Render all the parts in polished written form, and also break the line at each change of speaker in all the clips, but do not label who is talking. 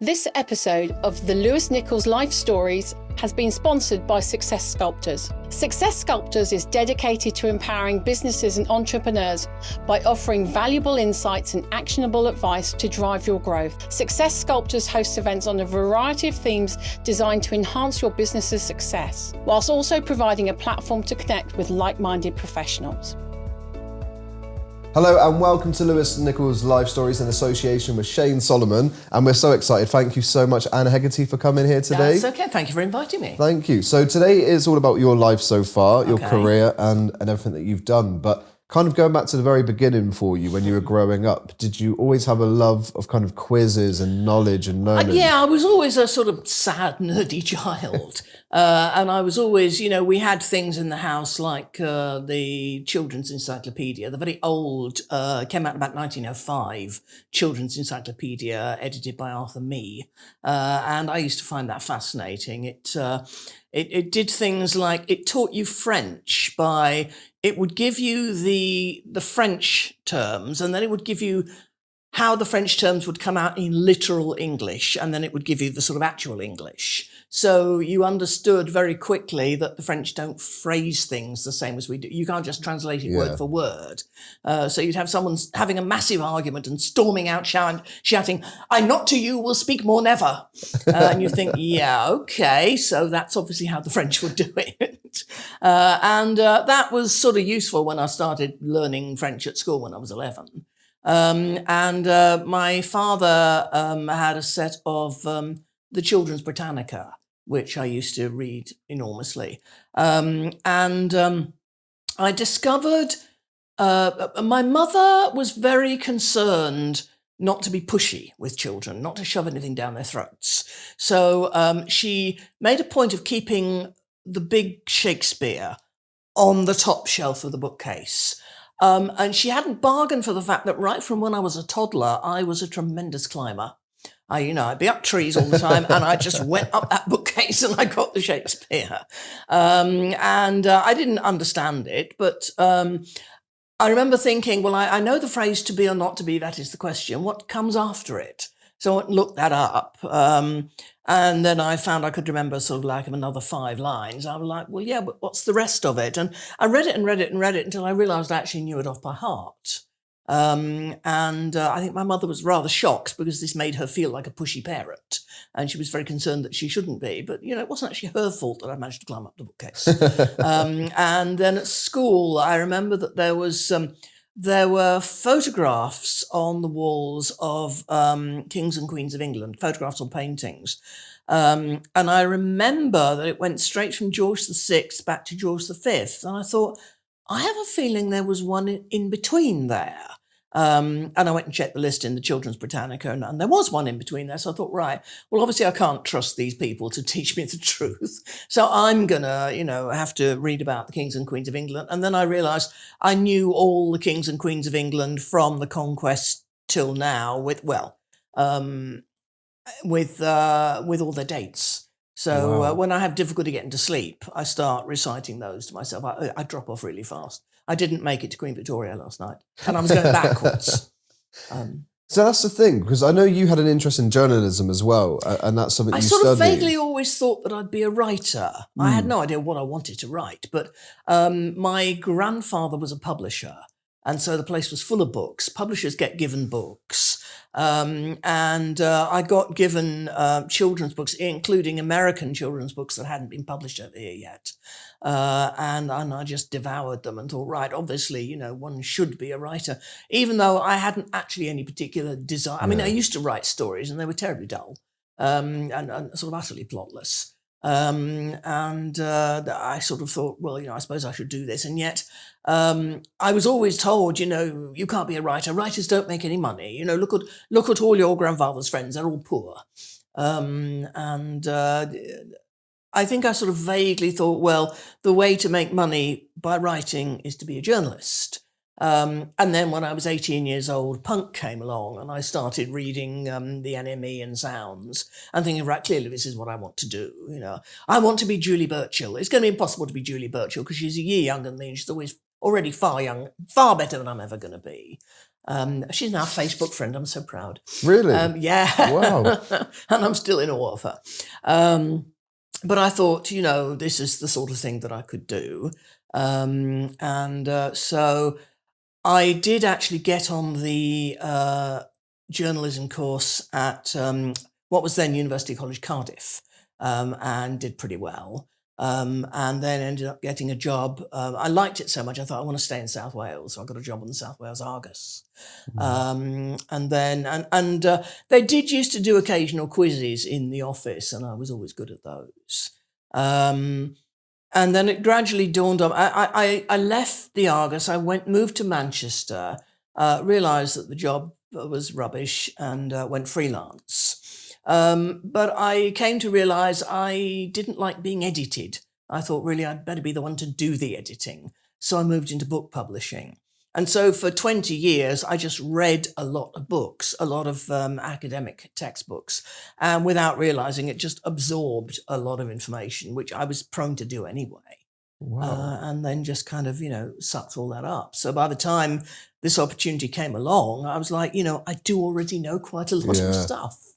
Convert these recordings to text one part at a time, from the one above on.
This episode of the Lewis Nichols Life Stories has been sponsored by Success Sculptors. Success Sculptors is dedicated to empowering businesses and entrepreneurs by offering valuable insights and actionable advice to drive your growth. Success Sculptors hosts events on a variety of themes designed to enhance your business's success, whilst also providing a platform to connect with like-minded professionals.
Hello and welcome to Lewis Nichols Life Stories in association with Shane Solomon, and we're so excited. Thank you so much, Anna Hegerty, for coming here today.
That's okay. Thank you for inviting me.
Thank you. So today is all about your life so far, your career and everything that you've done. But kind of going back to the very beginning for you when you were growing up, did you always have a love of kind of quizzes and knowledge and learning?
Yeah, I was always a sort of sad, nerdy child. And I was always, we had things in the house like the Children's Encyclopedia, the very old, came out about 1905, Children's Encyclopedia, edited by Arthur Mee. And I used to find that fascinating. It did things like it taught you French by, it would give you the French terms, and then it would give you how the French terms would come out in literal English, and then it would give you the sort of actual English. So you understood very quickly that the French don't phrase things the same as we do. You can't just translate it word for word. So you'd have someone having a massive argument and storming out shouting, "I'm not to you, will speak more never." And you think, yeah, okay, so that's obviously how the French would do it. And that was sort of useful when I started learning French at school when I was 11. And my father had a set of the Children's Britannica, which I used to read enormously. And I discovered my mother was very concerned not to be pushy with children, not to shove anything down their throats. So she made a point of keeping the big Shakespeare on the top shelf of the bookcase. And she hadn't bargained for the fact that right from when I was a toddler, I was a tremendous climber. I'd be up trees all the time, and I just went up that bookcase and I got the Shakespeare. And I didn't understand it, but I remember thinking, well, I know the phrase "to be or not to be," that is the question. What comes after it? So I looked that up. And then I found I could remember sort of like another 5 lines. I was like, well, yeah, but what's the rest of it? And I read it and read it and read it until I realised I actually knew it off by heart. And I think my mother was rather shocked because this made her feel like a pushy parent. And she was very concerned that she shouldn't be. But, it wasn't actually her fault that I managed to climb up the bookcase. And then at school, I remember that there were photographs on the walls of kings and queens of England, photographs or paintings. And I remember that it went straight from George VI back to George V. And I thought, I have a feeling there was one in between there. And I went and checked the list in the Children's Britannica, and there was one in between there. So I thought, right, well, obviously I can't trust these people to teach me the truth. So I'm going to, have to read about the kings and queens of England. And then I realised I knew all the kings and queens of England from the conquest till now with all their dates. So when I have difficulty getting to sleep, I start reciting those to myself. I drop off really fast. I didn't make it to Queen Victoria last night, and I was going backwards.
So that's the thing, because I know you had an interest in journalism as well, and that's something you studied.
I sort of vaguely always thought that I'd be a writer. I had no idea what I wanted to write, but my grandfather was a publisher, and so the place was full of books. Publishers get given books. And I got given children's books, including American children's books that hadn't been published over here yet. And I just devoured them and thought, right, obviously, one should be a writer, even though I hadn't actually any particular desire. I mean, I used to write stories and they were terribly dull and sort of utterly plotless. And I sort of thought, well, I suppose I should do this. And yet I was always told, you can't be a writer. Writers don't make any money. Look at all your grandfather's friends. They're all poor. I think I sort of vaguely thought, well, the way to make money by writing is to be a journalist. And then when I was 18 years old, punk came along and I started reading the NME and Sounds and thinking, right, clearly this is what I want to do. I want to be Julie Burchill. It's going to be impossible to be Julie Burchill because she's a year younger than me and she's always already far better than I'm ever going to be. She's now a Facebook friend. I'm so proud.
Really?
Yeah.
Wow.
And I'm still in awe of her. But I thought, this is the sort of thing that I could do. So I did actually get on the journalism course at what was then University College Cardiff, and did pretty well. And then ended up getting a job. I liked it so much, I thought I want to stay in South Wales. So I got a job on the South Wales Argus. And they did used to do occasional quizzes in the office, and I was always good at those. And then it gradually dawned on. I left the Argus. I moved to Manchester, realised that the job was rubbish, and went freelance. But I came to realise I didn't like being edited. I thought really I'd better be the one to do the editing. So I moved into book publishing. And so for 20 years, I just read a lot of books, a lot of academic textbooks, and without realising it, just absorbed a lot of information, which I was prone to do anyway.
Wow.
And then just kind of, sucked all that up. So by the time this opportunity came along, I was like, I do already know quite a lot of stuff.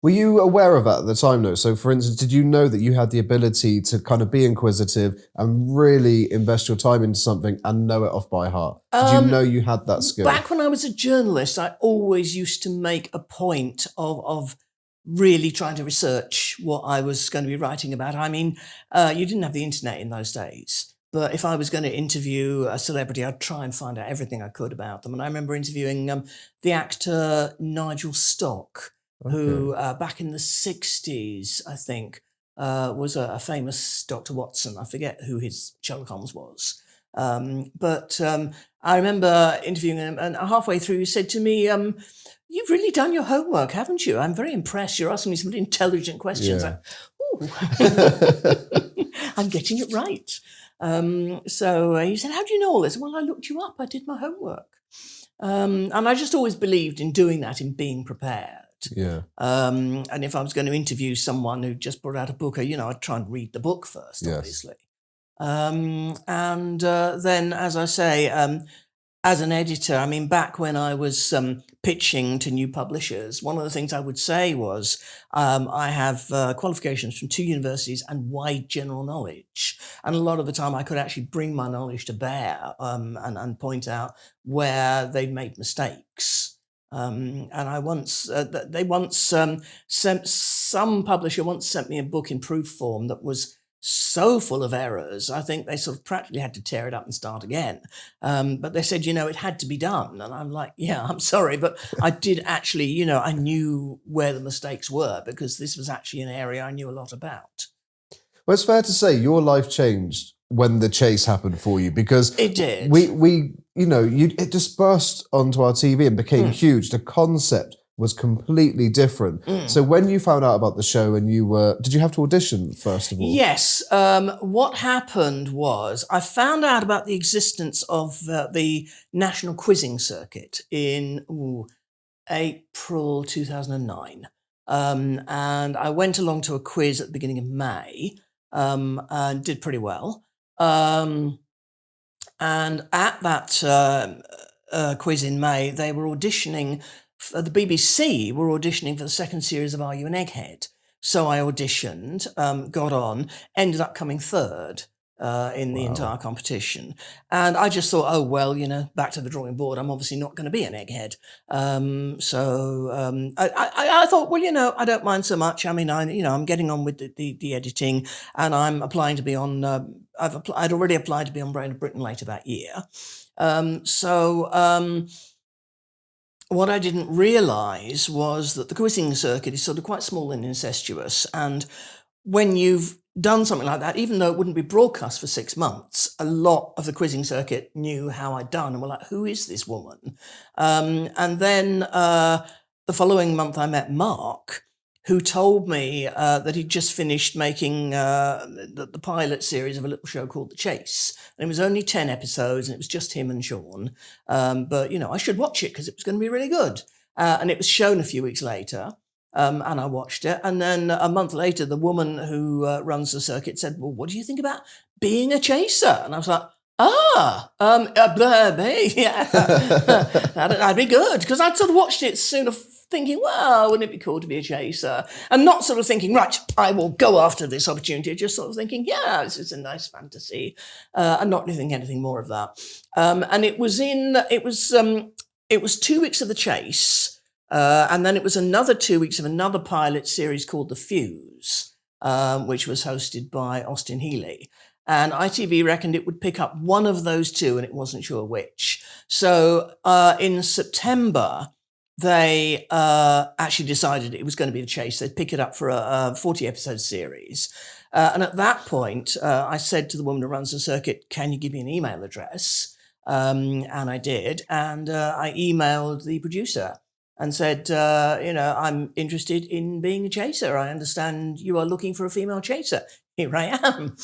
Were you aware of that at the time, though? So, for instance, did you know that you had the ability to kind of be inquisitive and really invest your time into something and know it off by heart? Did you know you had that skill?
Back when I was a journalist, I always used to make a point of really trying to research what I was going to be writing about. I mean, you didn't have the internet in those days. But if I was going to interview a celebrity, I'd try and find out everything I could about them. And I remember interviewing the actor Nigel Stock, who back in the 60s, I think, was a famous Dr. Watson. I forget who his Sherlock Holmes was. But I remember interviewing him, and halfway through he said to me, "You've really done your homework, haven't you? I'm very impressed. You're asking me some intelligent questions."
Yeah.
I'm getting it right. So he said, "How do you know all this?" "Well, I looked you up. I did my homework." And I just always believed in doing that, in being prepared.
Yeah.
And if I was going to interview someone who just brought out a book, I'd try and read the book first, obviously. Then, as I say, as an editor, back when I was pitching to new publishers, one of the things I would say was I have qualifications from 2 universities and wide general knowledge. And a lot of the time I could actually bring my knowledge to bear and point out where they'd made mistakes. And I once, some publisher once sent me a book in proof form that was so full of errors, I think they sort of practically had to tear it up and start again. But they said, it had to be done. And I'm like, yeah, I'm sorry, but I did actually, I knew where the mistakes were, because this was actually an area I knew a lot about.
Well, it's fair to say your life changed when the chase happened for you, because
it did.
It just burst onto our TV and became huge. The concept was completely different. So when you found out about the show and did you have to audition first of all?
Yes. What happened was I found out about the existence of the National Quizzing Circuit in April 2009. And I went along to a quiz at the beginning of May and did pretty well. And at that quiz in May, they were auditioning. The BBC were auditioning for the second series of Are You an Egghead? So I auditioned, got on, ended up coming third in the entire competition. And I just thought, oh, well, back to the drawing board. I'm obviously not going to be an egghead. I thought, well, I don't mind so much. I'm getting on with the editing, and I'm applying to be on, I'd already applied to be on Brain of Britain later that year. What I didn't realise was that the quizzing circuit is sort of quite small and incestuous. And when you've done something like that, even though it wouldn't be broadcast for 6 months, a lot of the quizzing circuit knew how I'd done and were like, who is this woman? And then the following month I met Mark, who told me that he'd just finished making the pilot series of a little show called The Chase. And it was only 10 episodes, and it was just him and Sean. But, I should watch it because it was going to be really good. And it was shown a few weeks later, and I watched it. And then a month later, the woman who runs the circuit said, well, what do you think about being a chaser? And I was like, Yeah, that'd be good, because I'd sort of watched it sort of thinking, well, wouldn't it be cool to be a chaser? And not sort of thinking, right, I will go after this opportunity, just sort of thinking, yeah, this is a nice fantasy, and not thinking anything more of that. And it was 2 weeks of the chase, and then it was another 2 weeks of another pilot series called The Fuse, which was hosted by Austin Healey. And ITV reckoned it would pick up one of those two, and it wasn't sure which. So in September, they actually decided it was going to be The Chase. They'd pick it up for a 40-episode series. And at that point, I said to the woman who runs the circuit, can you give me an email address? And I did. And I emailed the producer and said, I'm interested in being a chaser. I understand you are looking for a female chaser. Here I am.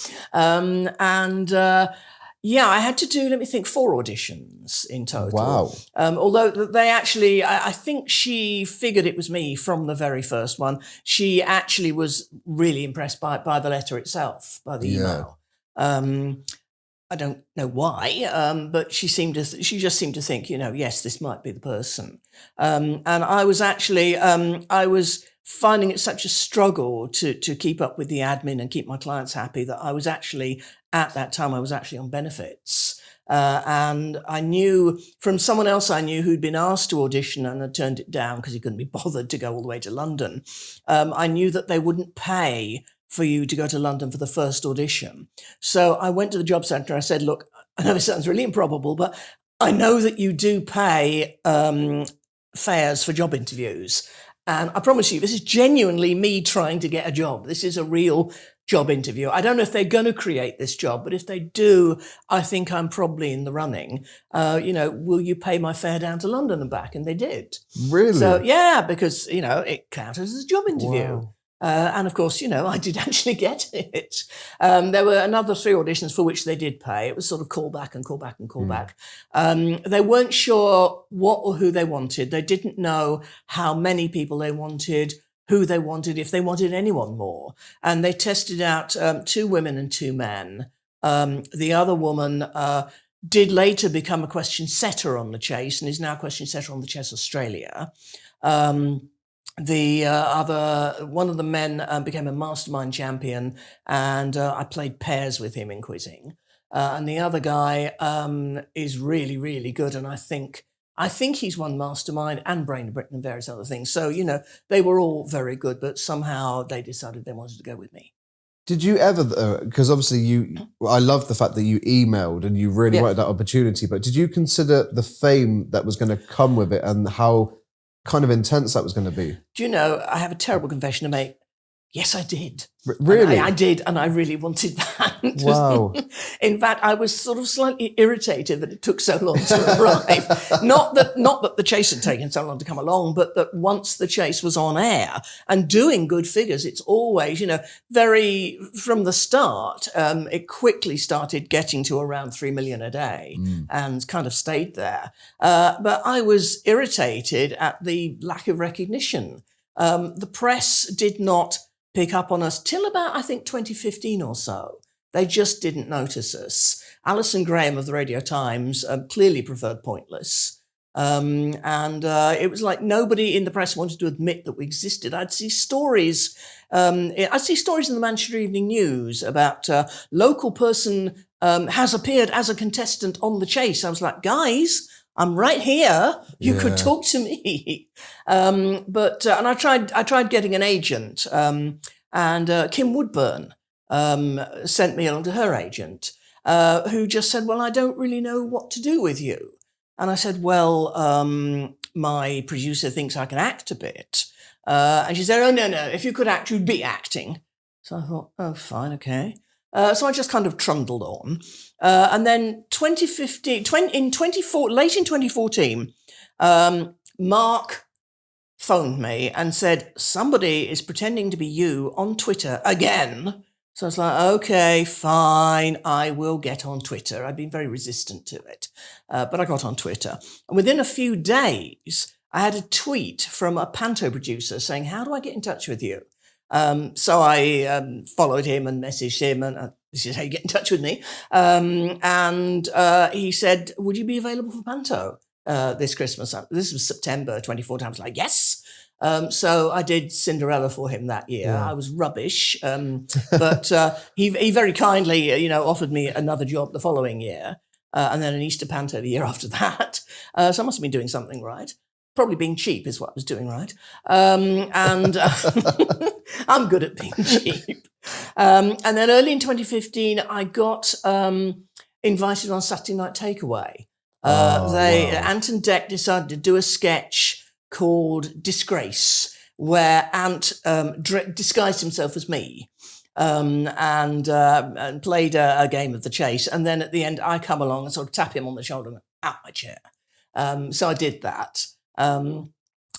I had to do, 4 auditions in total.
Wow.
Although they actually, I think she figured it was me from the very first one. She actually was really impressed by the letter itself, by the email. I don't know why, but she just seemed to think, yes, this might be the person. And I was actually, I was finding it such a struggle to keep up with the admin and keep my clients happy that I was actually, at that time, I was actually on benefits. And I knew from someone else I knew who'd been asked to audition and had turned it down because he couldn't be bothered to go all the way to London. I knew that they wouldn't pay for you to go to London for the first audition. So I went to the job centre. I said, look, I know this sounds really improbable, but I know that you do pay fares for job interviews. And I promise you, this is genuinely me trying to get a job. This is a real job interview. I don't know if they're going to create this job, but if they do, I think I'm probably in the running. Will you pay my fare down to London and back? And they did.
Really?
So, yeah, because, it counted as a job interview.
Wow.
And of course, I did actually get it. There were another 3 auditions for which they did pay. It was sort of call back and call back and call back. They weren't sure what or who they wanted. They didn't know how many people they wanted, who they wanted, if they wanted anyone more. And they tested out 2 women and 2 men. The other woman did later become a question setter on The Chase and is now a question setter on The Chase Australia. One of the men became a mastermind champion, and I played pairs with him in quizzing. And the other guy is really, really good, and I think he's won mastermind and Brain of Britain and various other things. So they were all very good, but somehow they decided they wanted to go with me.
Did you ever, because obviously I love the fact that you emailed and you really wanted that opportunity, but did you consider the fame that was going to come with it and how kind of intense that was going to be?
Do you know, I have a terrible confession to make. Yes, I did.
Really?
I did, and I really wanted that.
Wow.
In fact, I was sort of slightly irritated that it took so long to arrive. Not that the chase had taken so long to come along, but that once the chase was on air and doing good figures, it's always, very, from the start, it quickly started getting to around 3 million a day and kind of stayed there. But I was irritated at the lack of recognition. The press did not pick up on us till about, I think, 2015 or so. They just didn't notice us. Alison Graham of the Radio Times clearly preferred Pointless. And it was like nobody in the press wanted to admit that we existed. I'd see stories in the Manchester Evening News about local person has appeared as a contestant on The Chase. I was like, guys, I'm right here. You could talk to me. And I tried getting an agent, and Kim Woodburn sent me along to her agent, who just said, well, I don't really know what to do with you. And I said, well, my producer thinks I can act a bit. And she said, oh, no, if you could act, you'd be acting. So I thought, oh, fine, okay. So I just kind of trundled on. And then late in 2014, Mark phoned me and said, somebody is pretending to be you on Twitter again. So I was like, okay, fine, I will get on Twitter. I've been very resistant to it, but I got on Twitter. And within a few days, I had a tweet from a panto producer saying, how do I get in touch with you? So I followed him and messaged him, and this is how you get in touch with me. He said, would you be available for Panto this Christmas? This was September 2014. I was like, yes. So I did Cinderella for him that year.
Yeah.
I was rubbish, but he very kindly, offered me another job the following year, and then an Easter Panto the year after that. So I must have been doing something right. Probably being cheap is what I was doing right. I'm good at being cheap. And then early in 2015, I got invited on Saturday Night Takeaway.
Wow.
Ant and Dec decided to do a sketch called Disgrace, where Ant disguised himself as me and played a game of the chase. And then at the end, I come along and sort of tap him on the shoulder and out my chair. So I did that.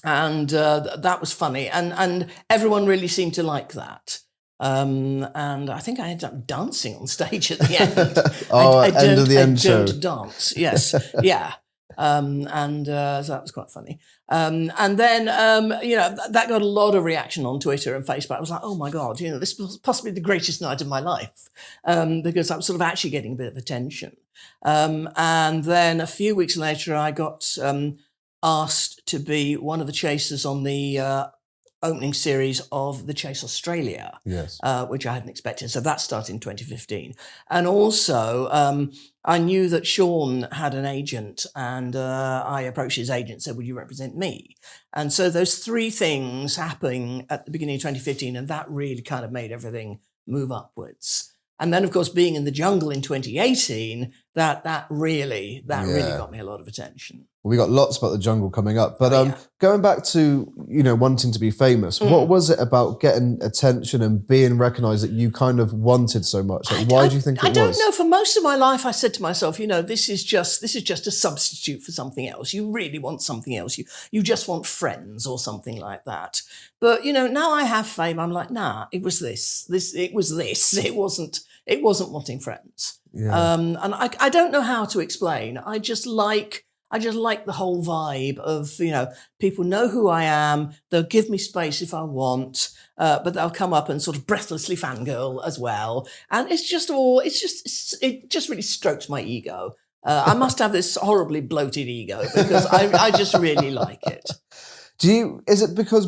That was funny. And everyone really seemed to like that. And I think I ended up dancing on stage at the end.
End of the end show.
I learned to dance, yes. Yeah. So that was quite funny. And then, that got a lot of reaction on Twitter and Facebook. I was like, oh my God, this was possibly the greatest night of my life, because I was sort of actually getting a bit of attention. And then a few weeks later, I got asked to be one of the chasers on the opening series of The Chase Australia,
yes,
which I hadn't expected. So that started in 2015. And also, I knew that Sean had an agent, and I approached his agent and said, would you represent me? And so those three things happening at the beginning of 2015, and that really kind of made everything move upwards. And then, of course, being in the jungle in 2018, that really got me a lot of attention.
We got lots about the jungle coming up, but going back to wanting to be famous, what was it about getting attention and being recognised that you kind of wanted so much? Like, why do you think it was?
I don't know. For most of my life, I said to myself, this is just a substitute for something else. You really want something else. You just want friends or something like that. But now I have fame. I'm like, nah, it was this. It was this. It wasn't wanting friends.
Yeah.
And I don't know how to explain. I just like the whole vibe of, people know who I am. They'll give me space if I want, but they'll come up and sort of breathlessly fangirl as well. And it just really strokes my ego. I must have this horribly bloated ego because I just really like it.
Is it because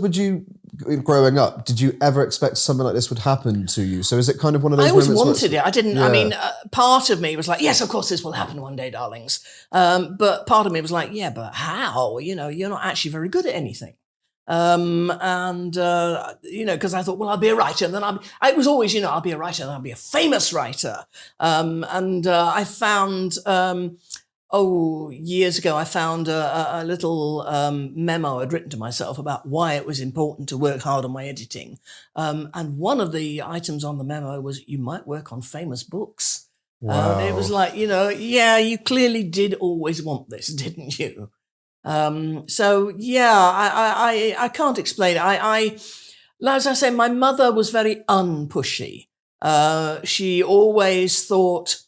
growing up, did you ever expect something like this would happen to you? So is it kind of one of those
I always
moments
wanted it. I didn't, part of me was like, yes, of course this will happen one day, darlings. But part of me was like, yeah, but how? You're not actually very good at anything. Because I thought, well, I'll be a writer. And then I was always, I'll be a writer and I'll be a famous writer. I found... years ago, I found a little memo I'd written to myself about why it was important to work hard on my editing. And one of the items on the memo was, you might work on famous books.
Wow.
It was like, you clearly did always want this, didn't you? I can't explain it. As I say, my mother was very unpushy. She always thought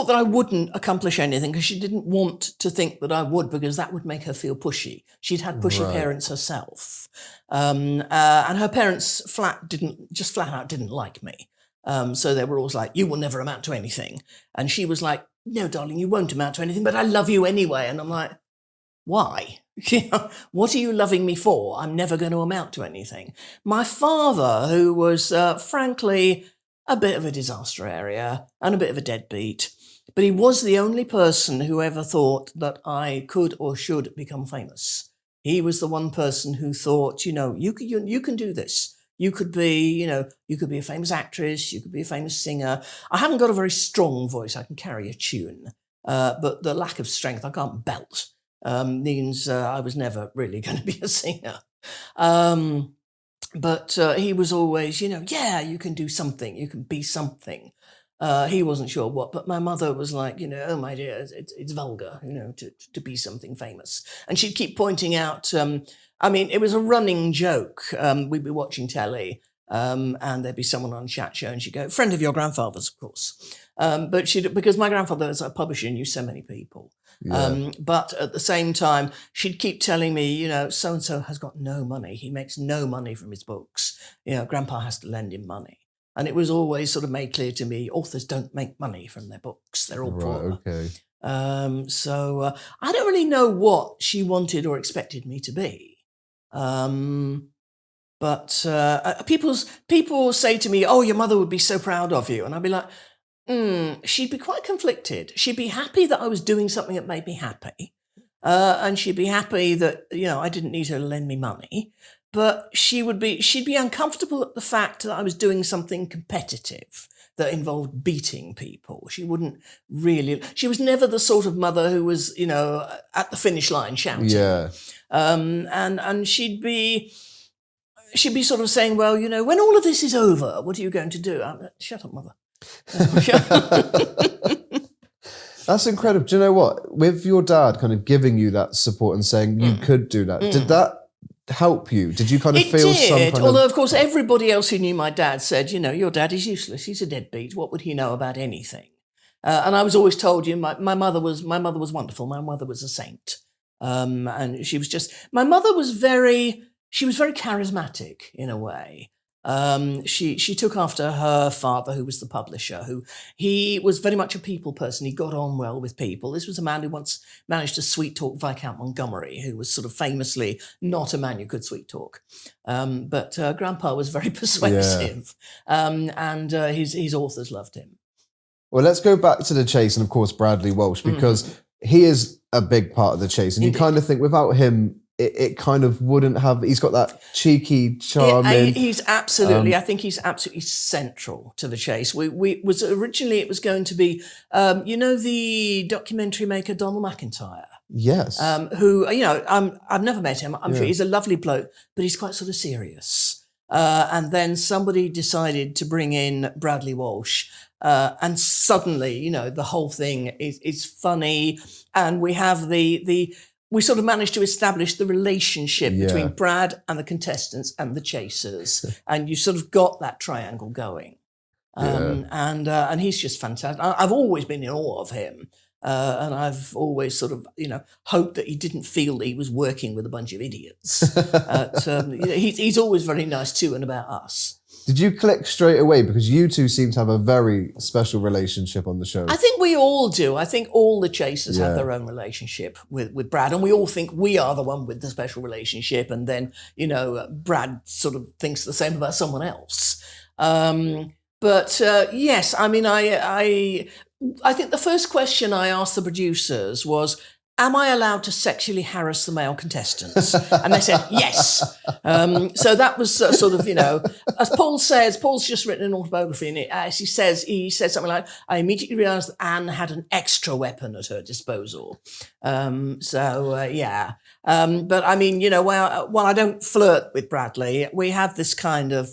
that I wouldn't accomplish anything because she didn't want to think that I would, because that would make her feel pushy. She'd had pushy parents herself. And her parents flat out didn't like me. So they were always like, you will never amount to anything. And she was like, no, darling, you won't amount to anything, but I love you anyway. And I'm like, why? What are you loving me for? I'm never going to amount to anything. My father, who was frankly a bit of a disaster area and a bit of a deadbeat, but he was the only person who ever thought that I could or should become famous. He was the one person who thought, you can do this. You could be, you could be a famous actress. You could be a famous singer. I haven't got a very strong voice. I can carry a tune, but the lack of strength, I can't belt, means I was never really going to be a singer. But he was always, you can do something, you can be something. He wasn't sure what, but my mother was like, oh my dear, it's vulgar, to be something famous. And she'd keep pointing out, it was a running joke. We'd be watching telly, and there'd be someone on a chat show, and she'd go, friend of your grandfather's, of course. Because my grandfather was a publisher and knew so many people.
Yeah.
But at the same time, she'd keep telling me, so-and-so has got no money. He makes no money from his books. Grandpa has to lend him money. And it was always sort of made clear to me, authors don't make money from their books. They're all poor.
Okay.
So I don't really know what she wanted or expected me to be. But people say to me, oh, your mother would be so proud of you. And I'd be like, she'd be quite conflicted. She'd be happy that I was doing something that made me happy. And she'd be happy that, I didn't need her to lend me money. But she'd be uncomfortable at the fact that I was doing something competitive that involved beating people. She was never the sort of mother who was, at the finish line shouting.
Yeah.
And she'd be sort of saying, well, when all of this is over, what are you going to do? I'm like, shut up, mother.
That's incredible. Do you know what? With your dad kind of giving you that support and saying you could do that, did that help you? Did you kind of feel some kind of...
Although, of course, everybody else who knew my dad said, your dad is useless. He's a deadbeat. What would he know about anything? And I was always told, my mother was wonderful. My mother was a saint. And she was my mother was very charismatic in a way. She took after her father, who was the publisher, he was very much a people person. He got on well with people. This was a man who once managed to sweet talk Viscount Montgomery, who was sort of famously not a man you could sweet talk. But Grandpa was very persuasive, and his authors loved him.
Well, let's go back to the chase and, of course, Bradley Walsh, because he is a big part of the chase. And you kind of think without him, it kind of wouldn't have... He's got that cheeky, charming...
He's absolutely... I think he's absolutely central to the chase. Originally, it was going to be, the documentary maker Donald McIntyre?
Yes.
Who, I've never met him. I'm sure he's a lovely bloke, but he's quite sort of serious. And then somebody decided to bring in Bradley Walsh. And suddenly, the whole thing is funny. And we have we sort of managed to establish the relationship between Brad and the contestants and the chasers. And you sort of got that triangle going. And he's just fantastic. I've always been in awe of him. And I've always sort of, hoped that he didn't feel that he was working with a bunch of idiots. He's always very nice to and about us.
Did you click straight away? Because you two seem to have a very special relationship on the show.
I think we all do. I think all the chasers have their own relationship with Brad, and we all think we are the one with the special relationship, and then, Brad sort of thinks the same about someone else. But yes, I mean, I think the first question I asked the producers was, am I allowed to sexually harass the male contestants? And they said, yes. So that was sort of, as Paul says, Paul's just written an autobiography, and as he said something like, I immediately realised that Anne had an extra weapon at her disposal. But I mean, while I don't flirt with Bradley, we have this kind of,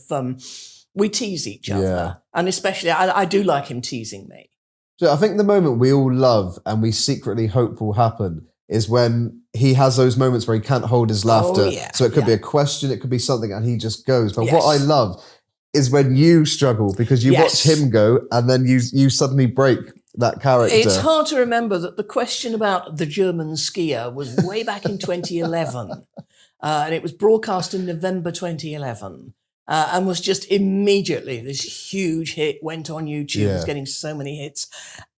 we tease each other. And especially, I do like him teasing me.
So I think the moment we all love and we secretly hope will happen is when he has those moments where he can't hold his laughter.
Oh, yeah,
so it could be a question, it could be something, and he just goes. But what I love is when you struggle because you watch him go and then you suddenly break that character.
It's hard to remember that the question about the German skier was way back in 2011. And it was broadcast in November 2011. And was just immediately this huge hit, went on YouTube, was getting so many hits.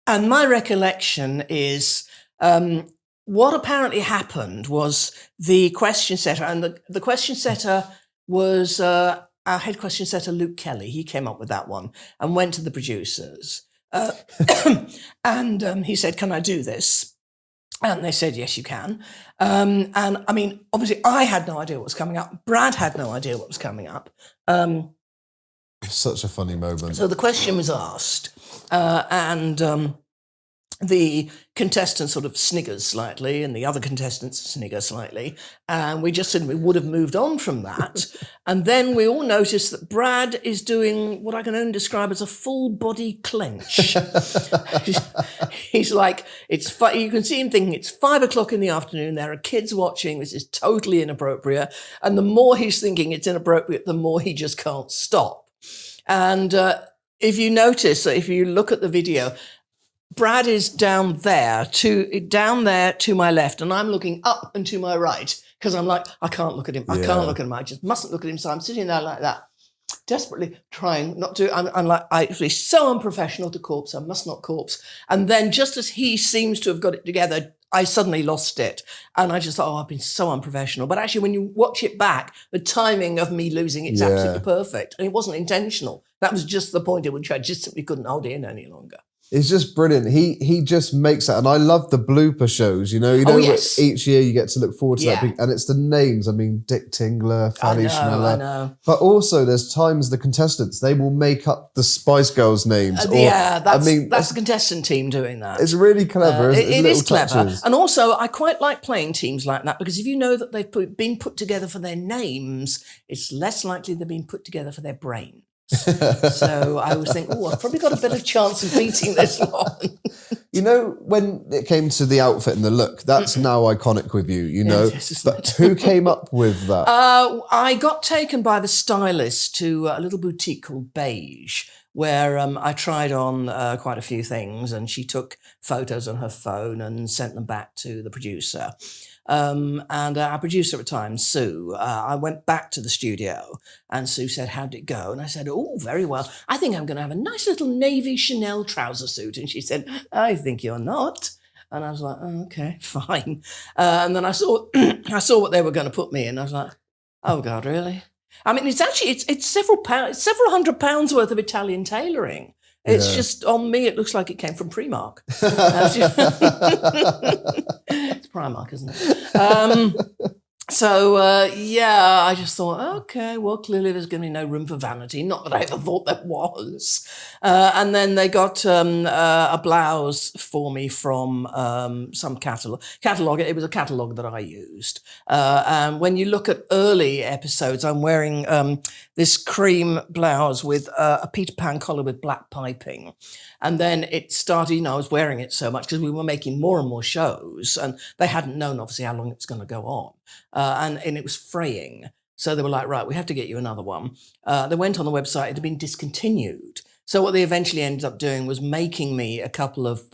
And my recollection is what apparently happened was the question setter, and the question setter was our head question setter, Luke Kelly. He came up with that one and went to the producers. And he said, can I do this? And they said, yes, you can. And I mean, obviously, I had no idea what was coming up. Brad had no idea what was coming up.
Such a funny moment.
So the question was asked, and the contestant sort of sniggers slightly, and the other contestants snigger slightly. And we just said we would have moved on from that. And then we all noticed that Brad is doing what I can only describe as a full body clench. He's like, you can see him thinking it's 5 o'clock in the afternoon. There are kids watching. This is totally inappropriate. And the more he's thinking it's inappropriate, the more he just can't stop. And if you notice, if you look at the video, Brad is down there to my left, and I'm looking up and to my right because I'm like, I can't look at him. I can't look at him. I just mustn't look at him. So I'm sitting there like that. desperately trying not to. I'm like, I was so unprofessional to corpse. I must not corpse. And then just as he seems to have got it together, I suddenly lost it. And I just thought, I've been so unprofessional. But actually, when you watch it back, the timing of me losing it's absolutely perfect. And it wasn't intentional. That was just the point at which I just simply couldn't hold it in any longer.
It's just brilliant. He just makes that. And I love the blooper shows,
yes.
Each year you get to look forward to that. And it's the names. I mean, Dick Tingler, Fanny Schmeller.
I know.
But also there's times the contestants, they will make up the Spice Girls names.
That's the contestant team doing that.
It's really clever.
It is clever. And also I quite like playing teams like that because if you know that they've been put together for their names, it's less likely they've been put together for their brain. So I always think, I've probably got a better chance of beating this one.
When it came to the outfit and the look, that's now iconic with you,
Yes,
but who came up with that?
I got taken by the stylist to a little boutique called Beige, where I tried on quite a few things, and she took photos on her phone and sent them back to the producer. And our producer at the time, Sue, I went back to the studio and Sue said, how'd it go? And I said, very well. I think I'm going to have a nice little navy Chanel trouser suit. And she said, I think you're not. And I was like, okay, fine. And then I saw what they were going to put me in. I was like, oh God, really? I mean, it's actually, it's several £100 worth of Italian tailoring. It's just, on me, it looks like it came from Primark. It's Primark, isn't it? I just thought, okay, well, clearly there's going to be no room for vanity. Not that I ever thought there was. And then they got a blouse for me from some catalogue. It was a catalogue that I used. And when you look at early episodes, I'm wearing this cream blouse with a Peter Pan collar with black piping. And then it started, I was wearing it so much because we were making more and more shows and they hadn't known, obviously, how long it was going to go on. And it was fraying. So they were like, right, we have to get you another one. They went on the website, it had been discontinued. So what they eventually ended up doing was making me a couple of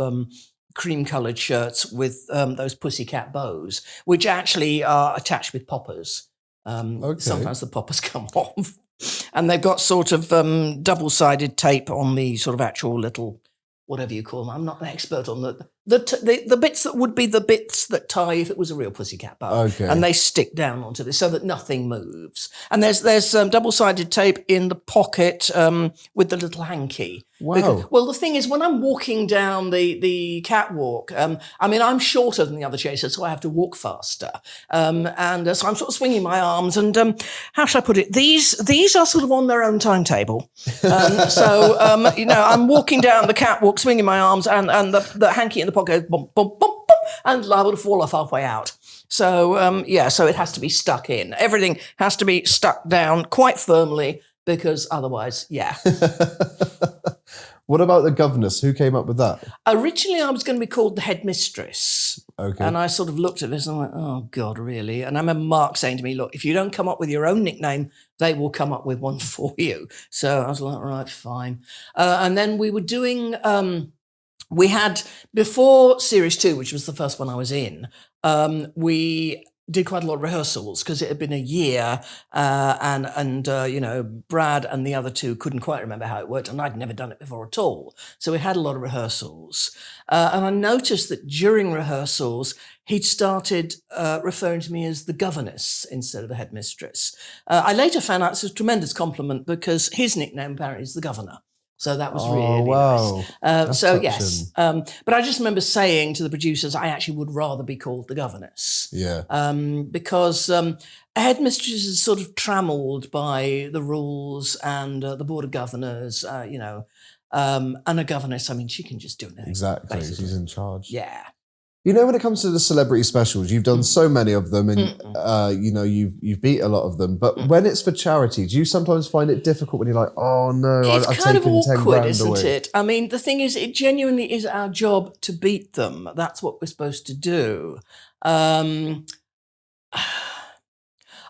cream-coloured shirts with those pussycat bows, which actually are attached with poppers. Sometimes the poppers come off. And they've got sort of double-sided tape on the sort of actual little, whatever you call them. I'm not an expert on the bits that would be the bits that tie if it was a real pussycat bow. Okay. And they stick down onto this so that nothing moves. And there's double-sided tape in the pocket with the little hanky.
Wow.
Well, the thing is, when I'm walking down the catwalk, I'm shorter than the other chasers, so I have to walk faster. So I'm sort of swinging my arms and, how should I put it? These are sort of on their own timetable. I'm walking down the catwalk, swinging my arms and the hanky in the pocket goes bump, bump, bump, bump, and liable to fall off halfway out. So, so it has to be stuck in. Everything has to be stuck down quite firmly because otherwise,
What about the governess? Who came up with that?
Originally, I was going to be called the headmistress.
Okay.
And I sort of looked at this and I went, oh, God, really? And I remember Mark saying to me, look, if you don't come up with your own nickname, they will come up with one for you. So I was like, all right, fine. And then we were doing, we had, before Series 2, which was the first one I was in, we did quite a lot of rehearsals because it had been a year and Brad and the other two couldn't quite remember how it worked and I'd never done it before at all. So we had a lot of rehearsals. And I noticed that during rehearsals, he'd started referring to me as the governess instead of the headmistress. I later found out it's a tremendous compliment because his nickname apparently is the governor. So that was really nice. Yes. But I just remember saying to the producers, I actually would rather be called the governess.
Yeah.
Because a headmistress is sort of trammelled by the rules and the board of governors, and a governess, she can just do anything.
Exactly.
Basically.
She's in charge.
Yeah.
When it comes to the celebrity specials, you've done so many of them and, you've beat a lot of them. But when it's for charity, do you sometimes find it difficult when you're like, oh, no,
I've
taken
kind of awkward, isn't
away.
it? The thing is, it genuinely is our job to beat them. That's what we're supposed to do. I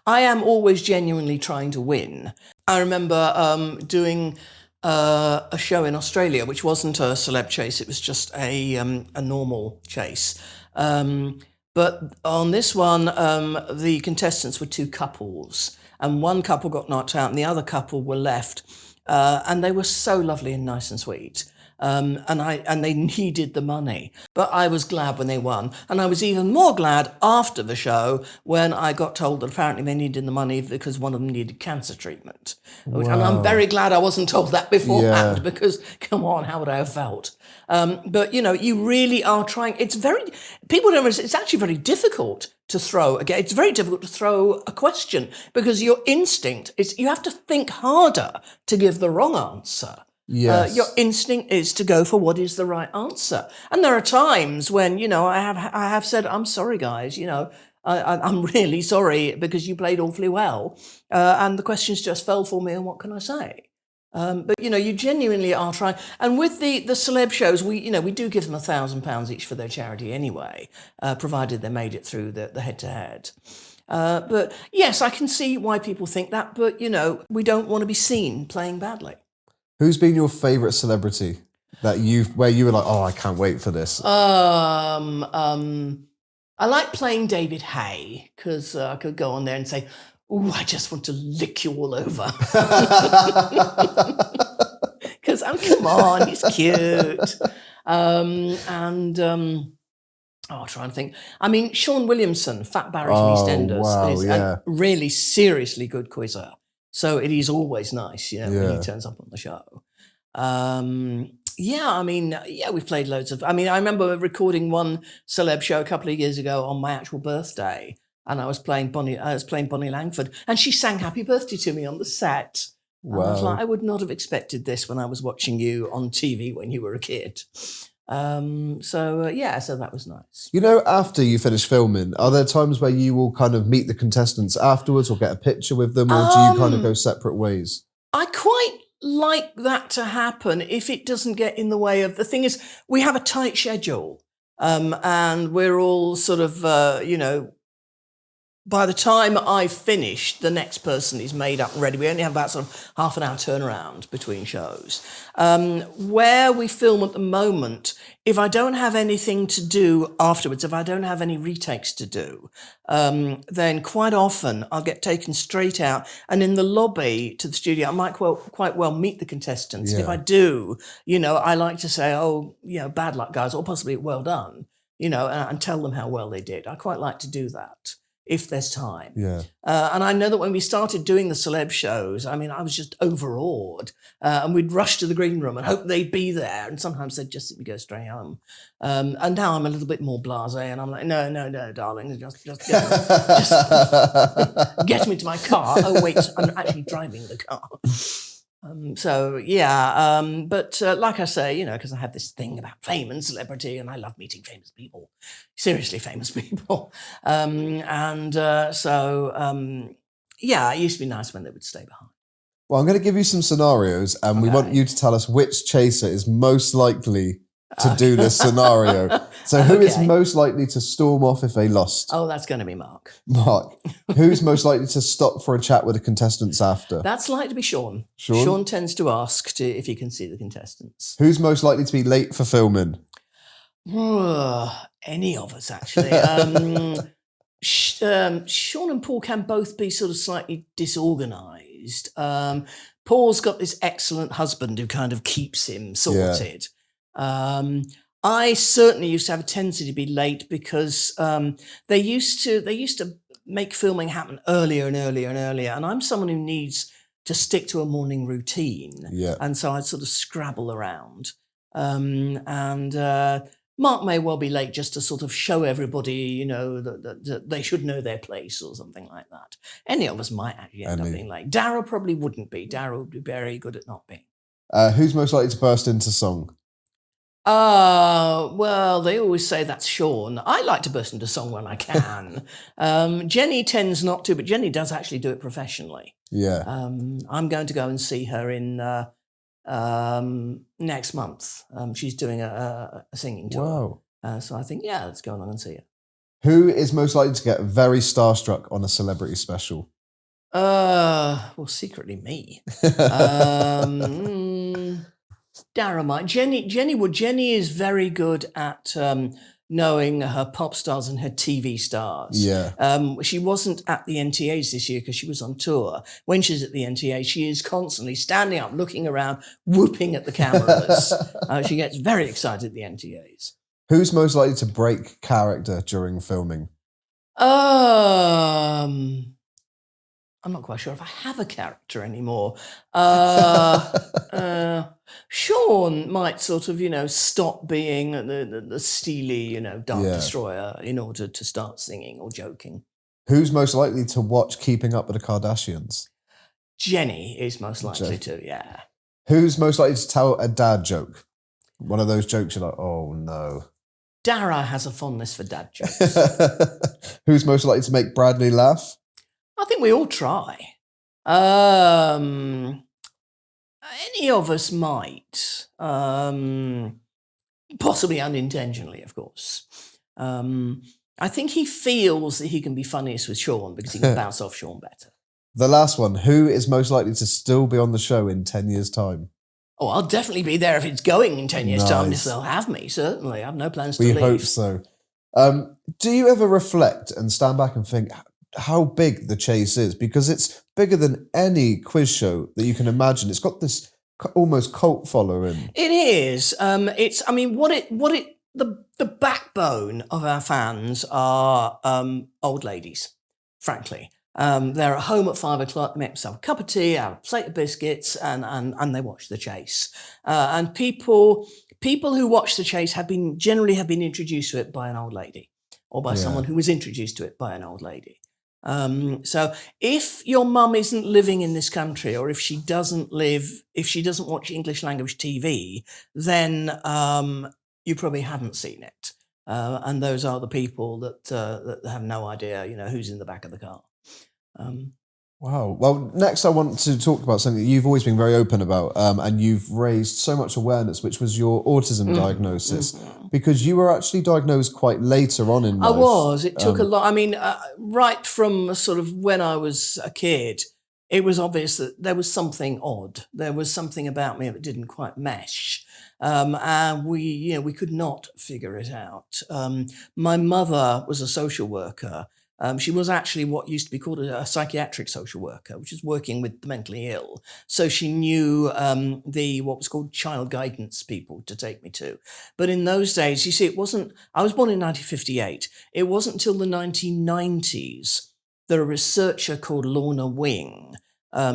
am always genuinely trying to win. I remember doing a show in Australia, which wasn't a celeb chase. It was just a normal chase. But on this one, the contestants were two couples. and one couple got knocked out and the other couple were left. And they were so lovely and nice and sweet. And they needed the money. But I was glad when they won. And I was even more glad after the show when I got told that apparently they needed the money because one of them needed cancer treatment. And I'm very glad I wasn't told that beforehand because, come on, how would I have felt? But, you really are trying. People don't realize it's actually very difficult to throw. Again, it's very difficult to throw a question because your instinct is you have to think harder to give the wrong answer.
Yes.
Your instinct is to go for what is the right answer. And there are times when, I have said, I'm sorry, guys, I'm really sorry because you played awfully well. And the questions just fell for me and what can I say? But, you genuinely are trying. And with the celeb shows, we do give them £1,000 each for their charity anyway, provided they made it through the head-to-head. But yes, I can see why people think that, but, we don't want to be seen playing badly.
Who's been your favourite celebrity where you were like, oh, I can't wait for this?
I like playing David Hay because I could go on there and say, "Ooh, I just want to lick you all over." Because come on, he's cute. I'm trying to think. I mean, Sean Williamson, Fat Barry from EastEnders, is a really seriously good quizzer. So it is always nice, when he turns up on the show. We've played loads of. I remember recording one celeb show a couple of years ago on my actual birthday, and I was playing Bonnie Langford, and she sang "Happy Birthday" to me on the set. Wow. And I was like, I would not have expected this when I was watching you on TV when you were a kid. So that was nice.
After you finish filming, are there times where you will kind of meet the contestants afterwards or get a picture with them, or do you kind of go separate ways?
I quite like that to happen if it doesn't get in the way of... The thing is, we have a tight schedule, and we're all sort of, by the time I've finished, the next person is made up and ready. We only have about sort of half an hour turnaround between shows. Where we film at the moment, if I don't have anything to do afterwards, if I don't have any retakes to do, then quite often I'll get taken straight out. And in the lobby to the studio, I might quite well meet the contestants. Yeah. If I do, I like to say, bad luck, guys, or possibly well done, and tell them how well they did. I quite like to do that if there's time. Yeah. And I know that when we started doing the celeb shows, I was just overawed. And we'd rush to the green room and hope they'd be there. And sometimes they'd just simply go straight home. And now I'm a little bit more blasé, and I'm like, no, darling, just get me to my car. Oh, wait, I'm actually driving the car. But like I say, because I have this thing about fame and celebrity, and I love meeting famous people, seriously famous people. It used to be nice when they would stay behind.
Well, I'm going to give you some scenarios, and we want you to tell us which chaser is most likely to do this scenario. So who is most likely to storm off if they lost?
Oh, that's going to be Mark.
Mark. Who's most likely to stop for a chat with the contestants after?
That's likely to be Sean. Sean tends to ask if he can see the contestants.
Who's most likely to be late for filming?
Any of us, actually. Sean and Paul can both be sort of slightly disorganised. Paul's got this excellent husband who kind of keeps him sorted. Yeah. I certainly used to have a tendency to be late because they used to make filming happen earlier and earlier and earlier, and I'm someone who needs to stick to a morning routine. Yeah. And so I'd sort of scrabble around. Mark may well be late just to sort of show everybody, that they should know their place or something like that. Any of us might actually end up being late. Darryl probably wouldn't be. Darryl would be very good at not being.
Who's most likely to burst into song?
Well, they always say that's Sean. I like to burst into song when I can. Jenny tends not to, but Jenny does actually do it professionally. Yeah. I'm going to go and see her in next month. She's doing a singing tour. Wow. So I think, let's go on and see her.
Who is most likely to get very starstruck on a celebrity special?
Well, secretly me. Darryl might. Jenny would. Jenny is very good at knowing her pop stars and her TV stars.
Yeah.
She wasn't at the NTAs this year because she was on tour. When she's at the NTA, she is constantly standing up, looking around, whooping at the cameras. She gets very excited at the NTAs.
Who's most likely to break character during filming?
I'm not quite sure if I have a character anymore. Sean might sort of, stop being the steely, dark destroyer in order to start singing or joking.
Who's most likely to watch Keeping Up with the Kardashians?
Jenny is most likely to, yeah.
Who's most likely to tell a dad joke? One of those jokes you're like, oh no.
Dara has a fondness for dad jokes.
Who's most likely to make Bradley laugh?
I think we all try. Any of us might. Possibly unintentionally, of course. I think he feels that he can be funniest with Sean because he can bounce off Sean better.
The last one. Who is most likely to still be on the show in 10 years' time?
Oh, I'll definitely be there if it's going in 10 years' time. If they'll have me, certainly. I have no plans to leave.
We hope so. Do you ever reflect and stand back and think how big The Chase is? Because it's bigger than any quiz show that you can imagine. It's got this almost cult following.
It is. The backbone of our fans are old ladies, frankly. They're at home at 5 o'clock, they make themselves a cup of tea, have a plate of biscuits, and they watch The Chase. And people who watch The Chase generally have been introduced to it by an old lady or by someone who was introduced to it by an old lady. So if your mum isn't living in this country, or if she doesn't watch English language TV, then you probably haven't seen it. And those are the people that have no idea, who's in the back of the car.
Wow. Well, next I want to talk about something that you've always been very open about, and you've raised so much awareness, which was your autism diagnosis, because you were actually diagnosed quite later on in life.
I was. It took a lot. I mean, right from sort of when I was a kid, it was obvious that there was something odd. There was something about me that didn't quite mesh. And we could not figure it out. My mother was a social worker. She was actually what used to be called a psychiatric social worker, which is working with the mentally ill. So she knew what was called child guidance people to take me to. But in those days, you see, I was born in 1958. It wasn't until the 1990s that a researcher called Lorna Wing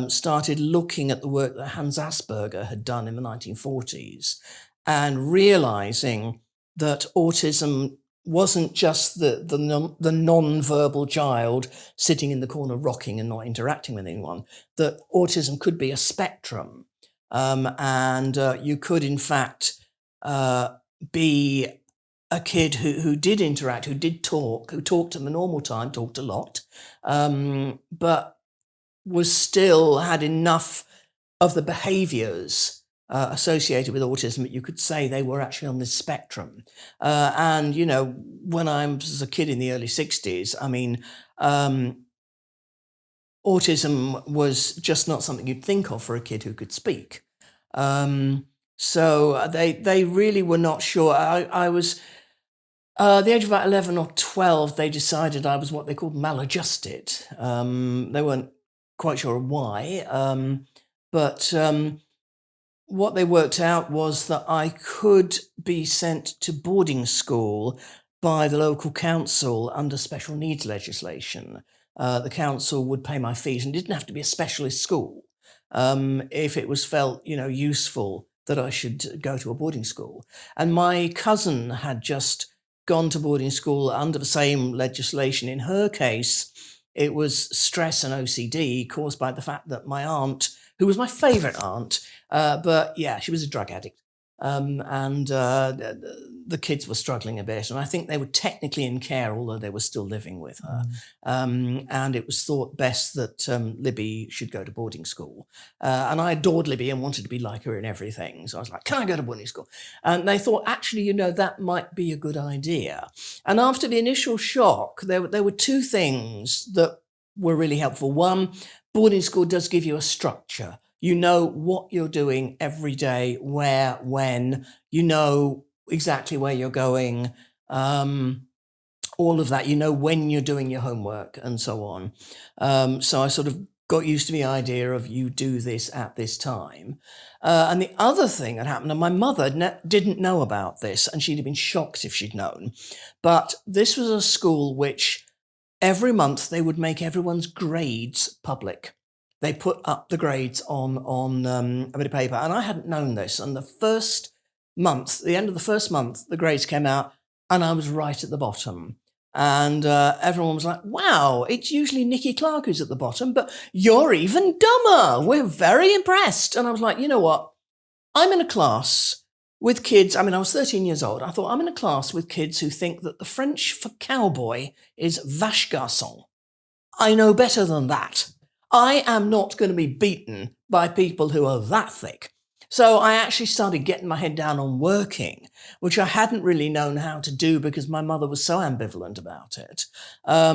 started looking at the work that Hans Asperger had done in the 1940s and realizing that autism wasn't just the non-verbal child sitting in the corner rocking and not interacting with anyone, that autism could be a spectrum. And you could, in fact, be a kid who did interact, who did talk, who talked at the normal time, talked a lot, but had enough of the behaviors associated with autism that you could say they were actually on this spectrum. And, when I was a kid in the early 60s, I mean, autism was just not something you'd think of for a kid who could speak. So they really were not sure. I was, at the age of about 11 or 12, they decided I was what they called maladjusted. They weren't quite sure why, but what they worked out was that I could be sent to boarding school by the local council under special needs legislation. The council would pay my fees and didn't have to be a specialist school if it was felt, useful that I should go to a boarding school. And my cousin had just gone to boarding school under the same legislation. In her case, it was stress and OCD caused by the fact that my aunt, who was my favourite aunt, but yeah, she was a drug addict. And the kids were struggling a bit. And I think they were technically in care, although they were still living with her. And it was thought best that Libby should go to boarding school. And I adored Libby and wanted to be like her in everything. So I was like, can I go to boarding school? And they thought, actually, that might be a good idea. And after the initial shock, there were two things that were really helpful. One, boarding school does give you a structure. You know what you're doing every day, where, when, you know exactly where you're going. all of that, when you're doing your homework and so on. So I sort of got used to the idea of you do this at this time. And the other thing that happened, and my mother didn't know about this, and she'd have been shocked if she'd known, but this was a school which every month they would make everyone's grades public. They put up the grades on a bit of paper, and I hadn't known this. And the end of the first month, the grades came out, and I was right at the bottom. And everyone was like, wow, it's usually Nikki Clark who's at the bottom, but you're even dumber. We're very impressed. And I was like, you know what? I'm in a class with kids. I was 13 years old. I thought, I'm in a class with kids who think that the French for cowboy is vache garçon. I know better than that. I am not going to be beaten by people who are that thick. So I actually started getting my head down on working, which I hadn't really known how to do because my mother was so ambivalent about it. By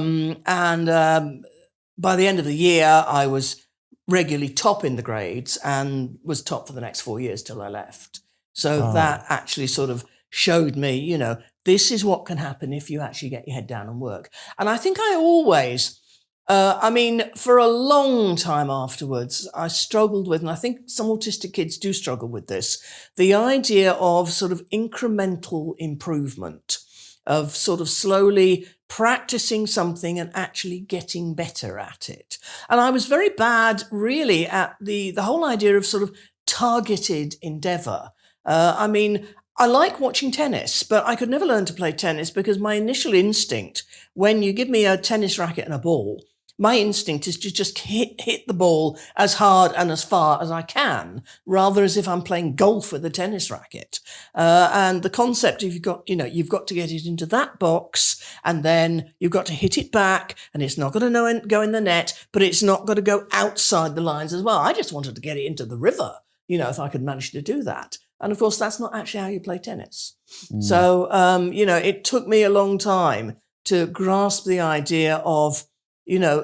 the end of the year, I was regularly top in the grades and was top for the next 4 years till I left. So that actually sort of showed me, this is what can happen if you actually get your head down and work. And I think I always... for a long time afterwards, I struggled with, and I think some autistic kids do struggle with this, the idea of sort of incremental improvement, of sort of slowly practicing something and actually getting better at it. And I was very bad, really, at the whole idea of sort of targeted endeavor. I like watching tennis, but I could never learn to play tennis because my initial instinct, when you give me a tennis racket and a ball, my instinct is to just hit the ball as hard and as far as I can, rather as if I'm playing golf with a tennis racket. And the concept of you've got to get it into that box, and then you've got to hit it back, and it's not going to go in the net, but it's not going to go outside the lines as well. I just wanted to get it into the river, if I could manage to do that. And of course, that's not actually how you play tennis. So, it took me a long time to grasp the idea of,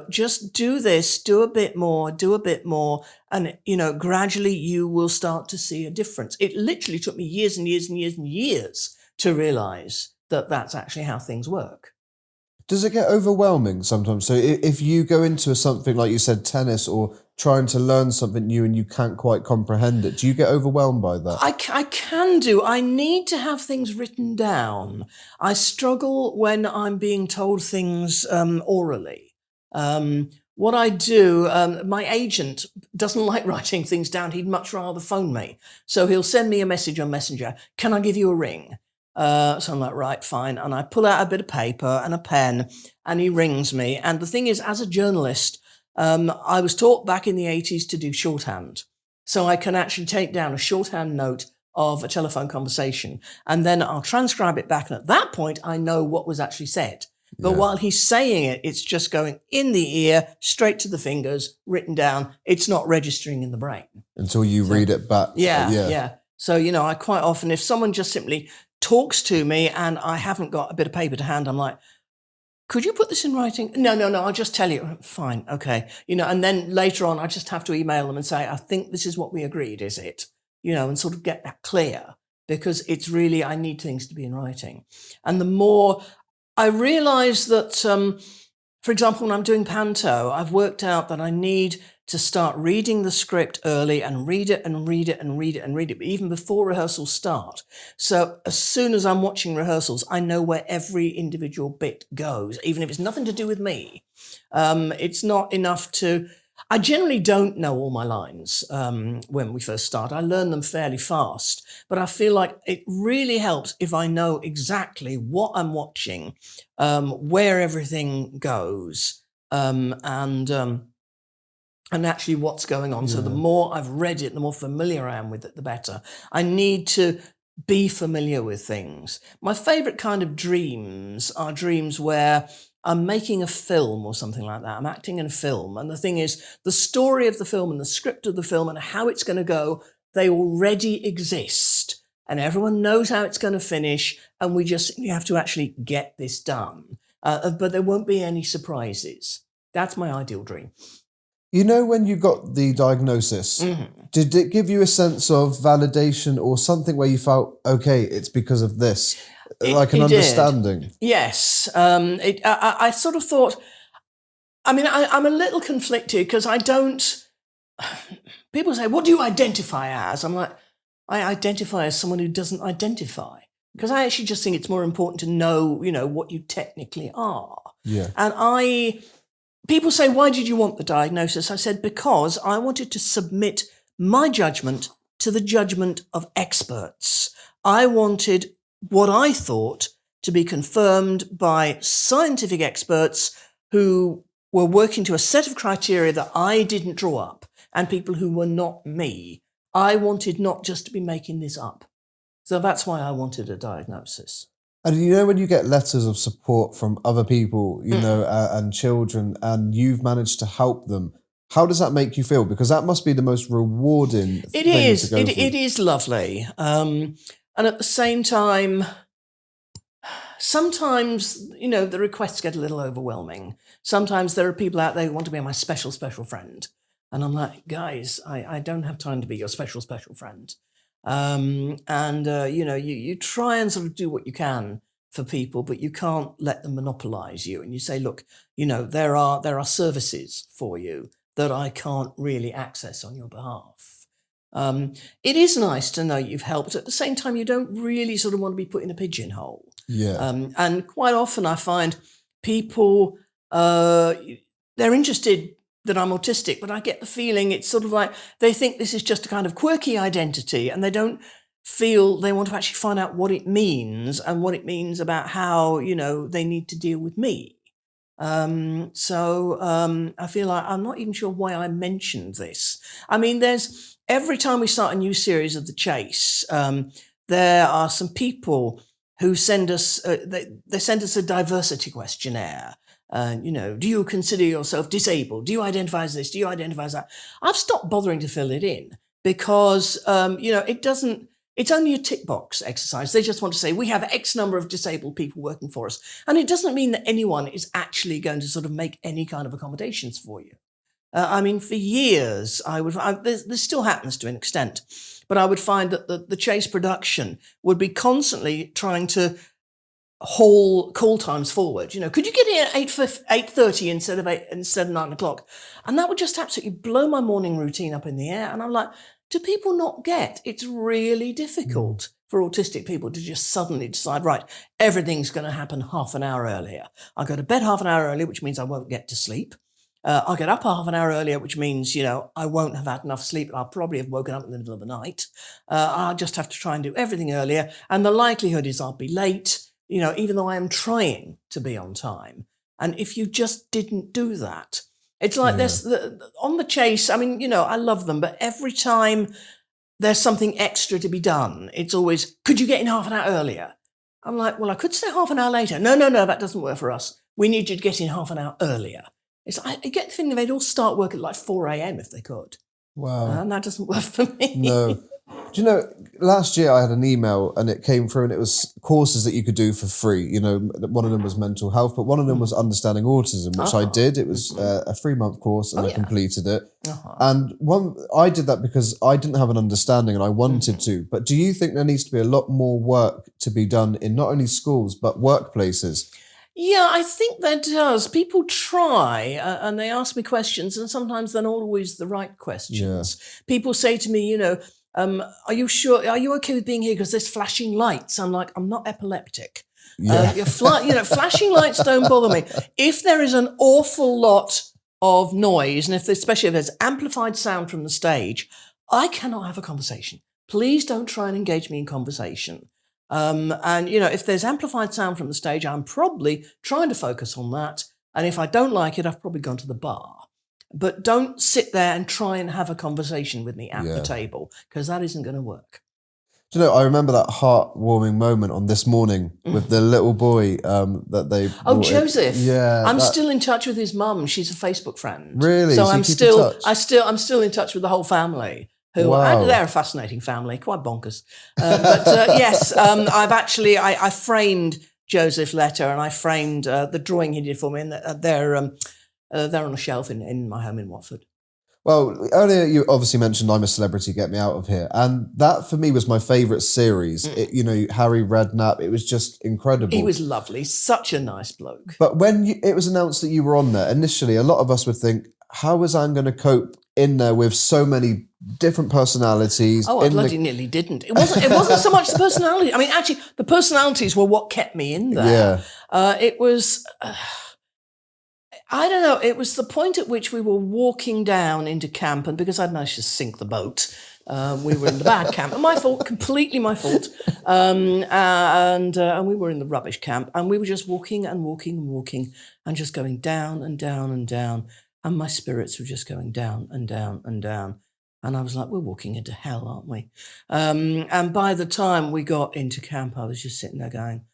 just do this, do a bit more, and, gradually you will start to see a difference. It literally took me years and years and years and years to realize that that's actually how things work.
Does it get overwhelming sometimes? So if you go into something like you said, tennis, or trying to learn something new and you can't quite comprehend it, do you get overwhelmed by that?
I can do. I need to have things written down. I struggle when I'm being told things orally. What I do, my agent doesn't like writing things down. He'd much rather phone me. So he'll send me a message on Messenger. Can I give you a ring? So I'm like, right, fine. And I pull out a bit of paper and a pen, and he rings me. And the thing is, as a journalist, I was taught back in the 80s to do shorthand. So I can actually take down a shorthand note of a telephone conversation, and then I'll transcribe it back. And at that point, I know what was actually said. But while he's saying it, it's just going in the ear, straight to the fingers, written down. It's not registering in the brain.
Until you read it back.
Yeah. So, I quite often, if someone just simply talks to me and I haven't got a bit of paper to hand, I'm like, could you put this in writing? No, I'll just tell you. Fine, okay. And then later on, I just have to email them and say, I think this is what we agreed, is it? And sort of get that clear, because it's really, I need things to be in writing. And the more I realize that, for example, when I'm doing panto, I've worked out that I need to start reading the script early and read it, but even before rehearsals start. So as soon as I'm watching rehearsals, I know where every individual bit goes, even if it's nothing to do with me. It's not enough to... I generally don't know all my lines when we first start. I learn them fairly fast, but I feel like it really helps if I know exactly what I'm watching, where everything goes, and actually what's going on. So the more I've read it, the more familiar I am with it, the better. I need to be familiar with things. My favorite kind of dreams are dreams where I'm making a film or something like that. I'm acting in a film. And the thing is, the story of the film and the script of the film and how it's going to go, they already exist. And everyone knows how it's going to finish. And we have to actually get this done. But there won't be any surprises. That's my ideal dream.
When you got the diagnosis, did it give you a sense of validation or something where you felt, okay, it's because of this? like an understanding.
Yes. I sort of thought, I mean, I'm a little conflicted because I don't, people say, what do you identify as? I'm like, I identify as someone who doesn't identify, because I actually just think it's more important to know, what you technically are.
Yeah.
And people say, why did you want the diagnosis? I said, because I wanted to submit my judgment to the judgment of experts. I wanted what I thought to be confirmed by scientific experts who were working to a set of criteria that I didn't draw up, and people who were not me. I wanted not just to be making this up. So that's why I wanted a diagnosis.
And when you get letters of support from other people, and children, and you've managed to help them, how does that make you feel? Because that must be the most rewarding thing to go through.
It is lovely. And at the same time, sometimes, the requests get a little overwhelming. Sometimes there are people out there who want to be my special, special friend. And I'm like, guys, I don't have time to be your special, special friend. You try and sort of do what you can for people, but you can't let them monopolize you. And you say, look, there are services for you that I can't really access on your behalf. It is nice to know you've helped. At the same time, you don't really sort of want to be put in a pigeonhole.
Yeah.
And quite often I find people, they're interested that I'm autistic, but I get the feeling it's sort of like they think this is just a kind of quirky identity, and they don't feel they want to actually find out what it means and what it means about how, they need to deal with me. I feel like I'm not even sure why I mentioned this. I mean, every time we start a new series of The Chase, there are some people who send us, they send us a diversity questionnaire. Do you consider yourself disabled? Do you identify as this? Do you identify as that? I've stopped bothering to fill it in because, it's only a tick box exercise. They just want to say, we have X number of disabled people working for us. And it doesn't mean that anyone is actually going to sort of make any kind of accommodations for you. For years, this still happens to an extent, but I would find that the Chase production would be constantly trying to haul call times forward. Could you get in at 8:30 instead of 9 o'clock? And that would just absolutely blow my morning routine up in the air. And I'm like, do people not get? It's really difficult for autistic people to just suddenly decide, right, everything's going to happen half an hour earlier. I'll go to bed half an hour earlier, which means I won't get to sleep. I'll get up half an hour earlier, which means, I won't have had enough sleep. I'll probably have woken up in the middle of the night. I'll just have to try and do everything earlier. And the likelihood is I'll be late, even though I am trying to be on time. And if you just didn't do that, it's like this on The Chase. I mean, I love them, but every time there's something extra to be done, it's always, could you get in half an hour earlier? I'm like, well, I could stay half an hour later. No, that doesn't work for us. We need you to get in half an hour earlier. I get the feeling they'd all start work at like 4 a.m. if they could.
Wow.
And that doesn't work for me.
No. Do you know, last year I had an email and it came through and it was courses that you could do for free. One of them was mental health, but one of them was understanding autism, which I did. It was a 3-month course and I completed it. And I did that because I didn't have an understanding and I wanted to. But do you think there needs to be a lot more work to be done in not only schools, but workplaces?
Yeah, I think there does. People try and they ask me questions, and sometimes they're not always the right questions. Yeah. People say to me, are you sure? Are you okay with being here because there's flashing lights? I'm like, I'm not epileptic. Yeah. Flashing lights don't bother me. If there is an awful lot of noise, and especially if there's amplified sound from the stage, I cannot have a conversation. Please don't try and engage me in conversation. If there's amplified sound from the stage, I'm probably trying to focus on that. And if I don't like it, I've probably gone to the bar. But don't sit there and try and have a conversation with me at the table, because that isn't going to work.
Do you know, I remember that heartwarming moment on This Morning with the little boy that they...
Oh, Joseph.
Yeah.
I'm still in touch with his mum. She's a Facebook friend.
Really?
So
I'm
still in touch with the whole family. They're a fascinating family, quite bonkers. Yes, I framed Joseph's letter and I framed the drawing he did for me, and they're on a shelf in my home in Watford.
Well, earlier you obviously mentioned I'm a Celebrity, Get Me Out of Here. And that for me was my favourite series. Harry Redknapp, it was just incredible.
He was lovely, such a nice bloke.
But when it was announced that you were on there, initially a lot of us would think, how is Anne going to cope in there with so many different personalities?
Oh, I bloody nearly didn't. It wasn't so much the personality. I mean, actually, the personalities were what kept me in there.
Yeah.
It was... I don't know, it was the point at which we were walking down into camp, and because I'd managed to sink the boat, we were in the bad camp. My fault, completely my fault. And we were in the rubbish camp, and we were just walking and walking and walking and just going down and down and down. And my spirits were just going down and down and down. And I was like, we're walking into hell, aren't we? And by the time we got into camp, I was just sitting there going,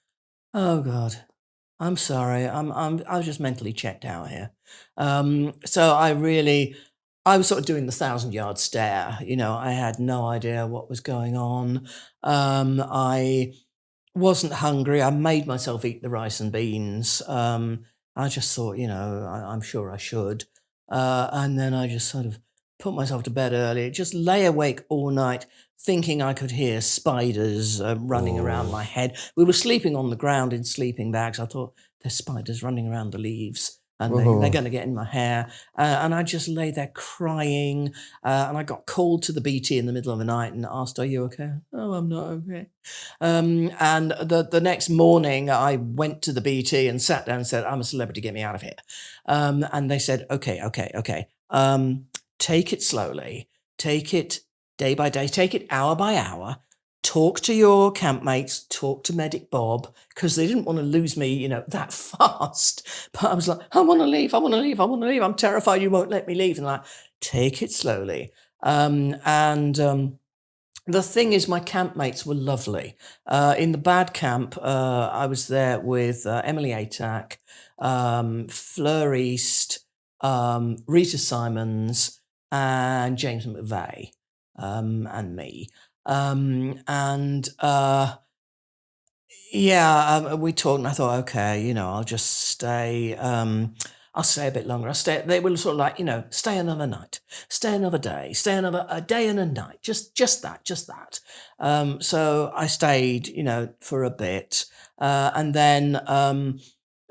oh God, I'm sorry. I was just mentally checked out here. So I was sort of doing the 1,000-yard stare. I had no idea what was going on. I wasn't hungry. I made myself eat the rice and beans. I just thought, I'm sure I should. And then I just sort of put myself to bed early, just lay awake all night, thinking I could hear spiders running around my head. We were sleeping on the ground in sleeping bags. I thought, there's spiders running around the leaves and they're going to get in my hair. And I just lay there crying. And I got called to the BT in the middle of the night and asked, are you okay? Oh, I'm not okay. And the next morning, I went to the BT and sat down and said, I'm a celebrity, get me out of here. And they said, okay. Take it slowly. Take it day by day, take it hour by hour, talk to your campmates, talk to Medic Bob, because they didn't want to lose me, that fast. But I was like, I want to leave. I'm terrified you won't let me leave. And take it slowly. The thing is, my campmates were lovely. In the bad camp, I was there with Emily Atack, Fleur East, Rita Simons, and James McVeigh. And me. We talked and I thought, okay, I'll just stay. I'll stay a bit longer. They were sort of like, stay another night, stay another day, stay a day and a night, just that. So I stayed, for a bit. And then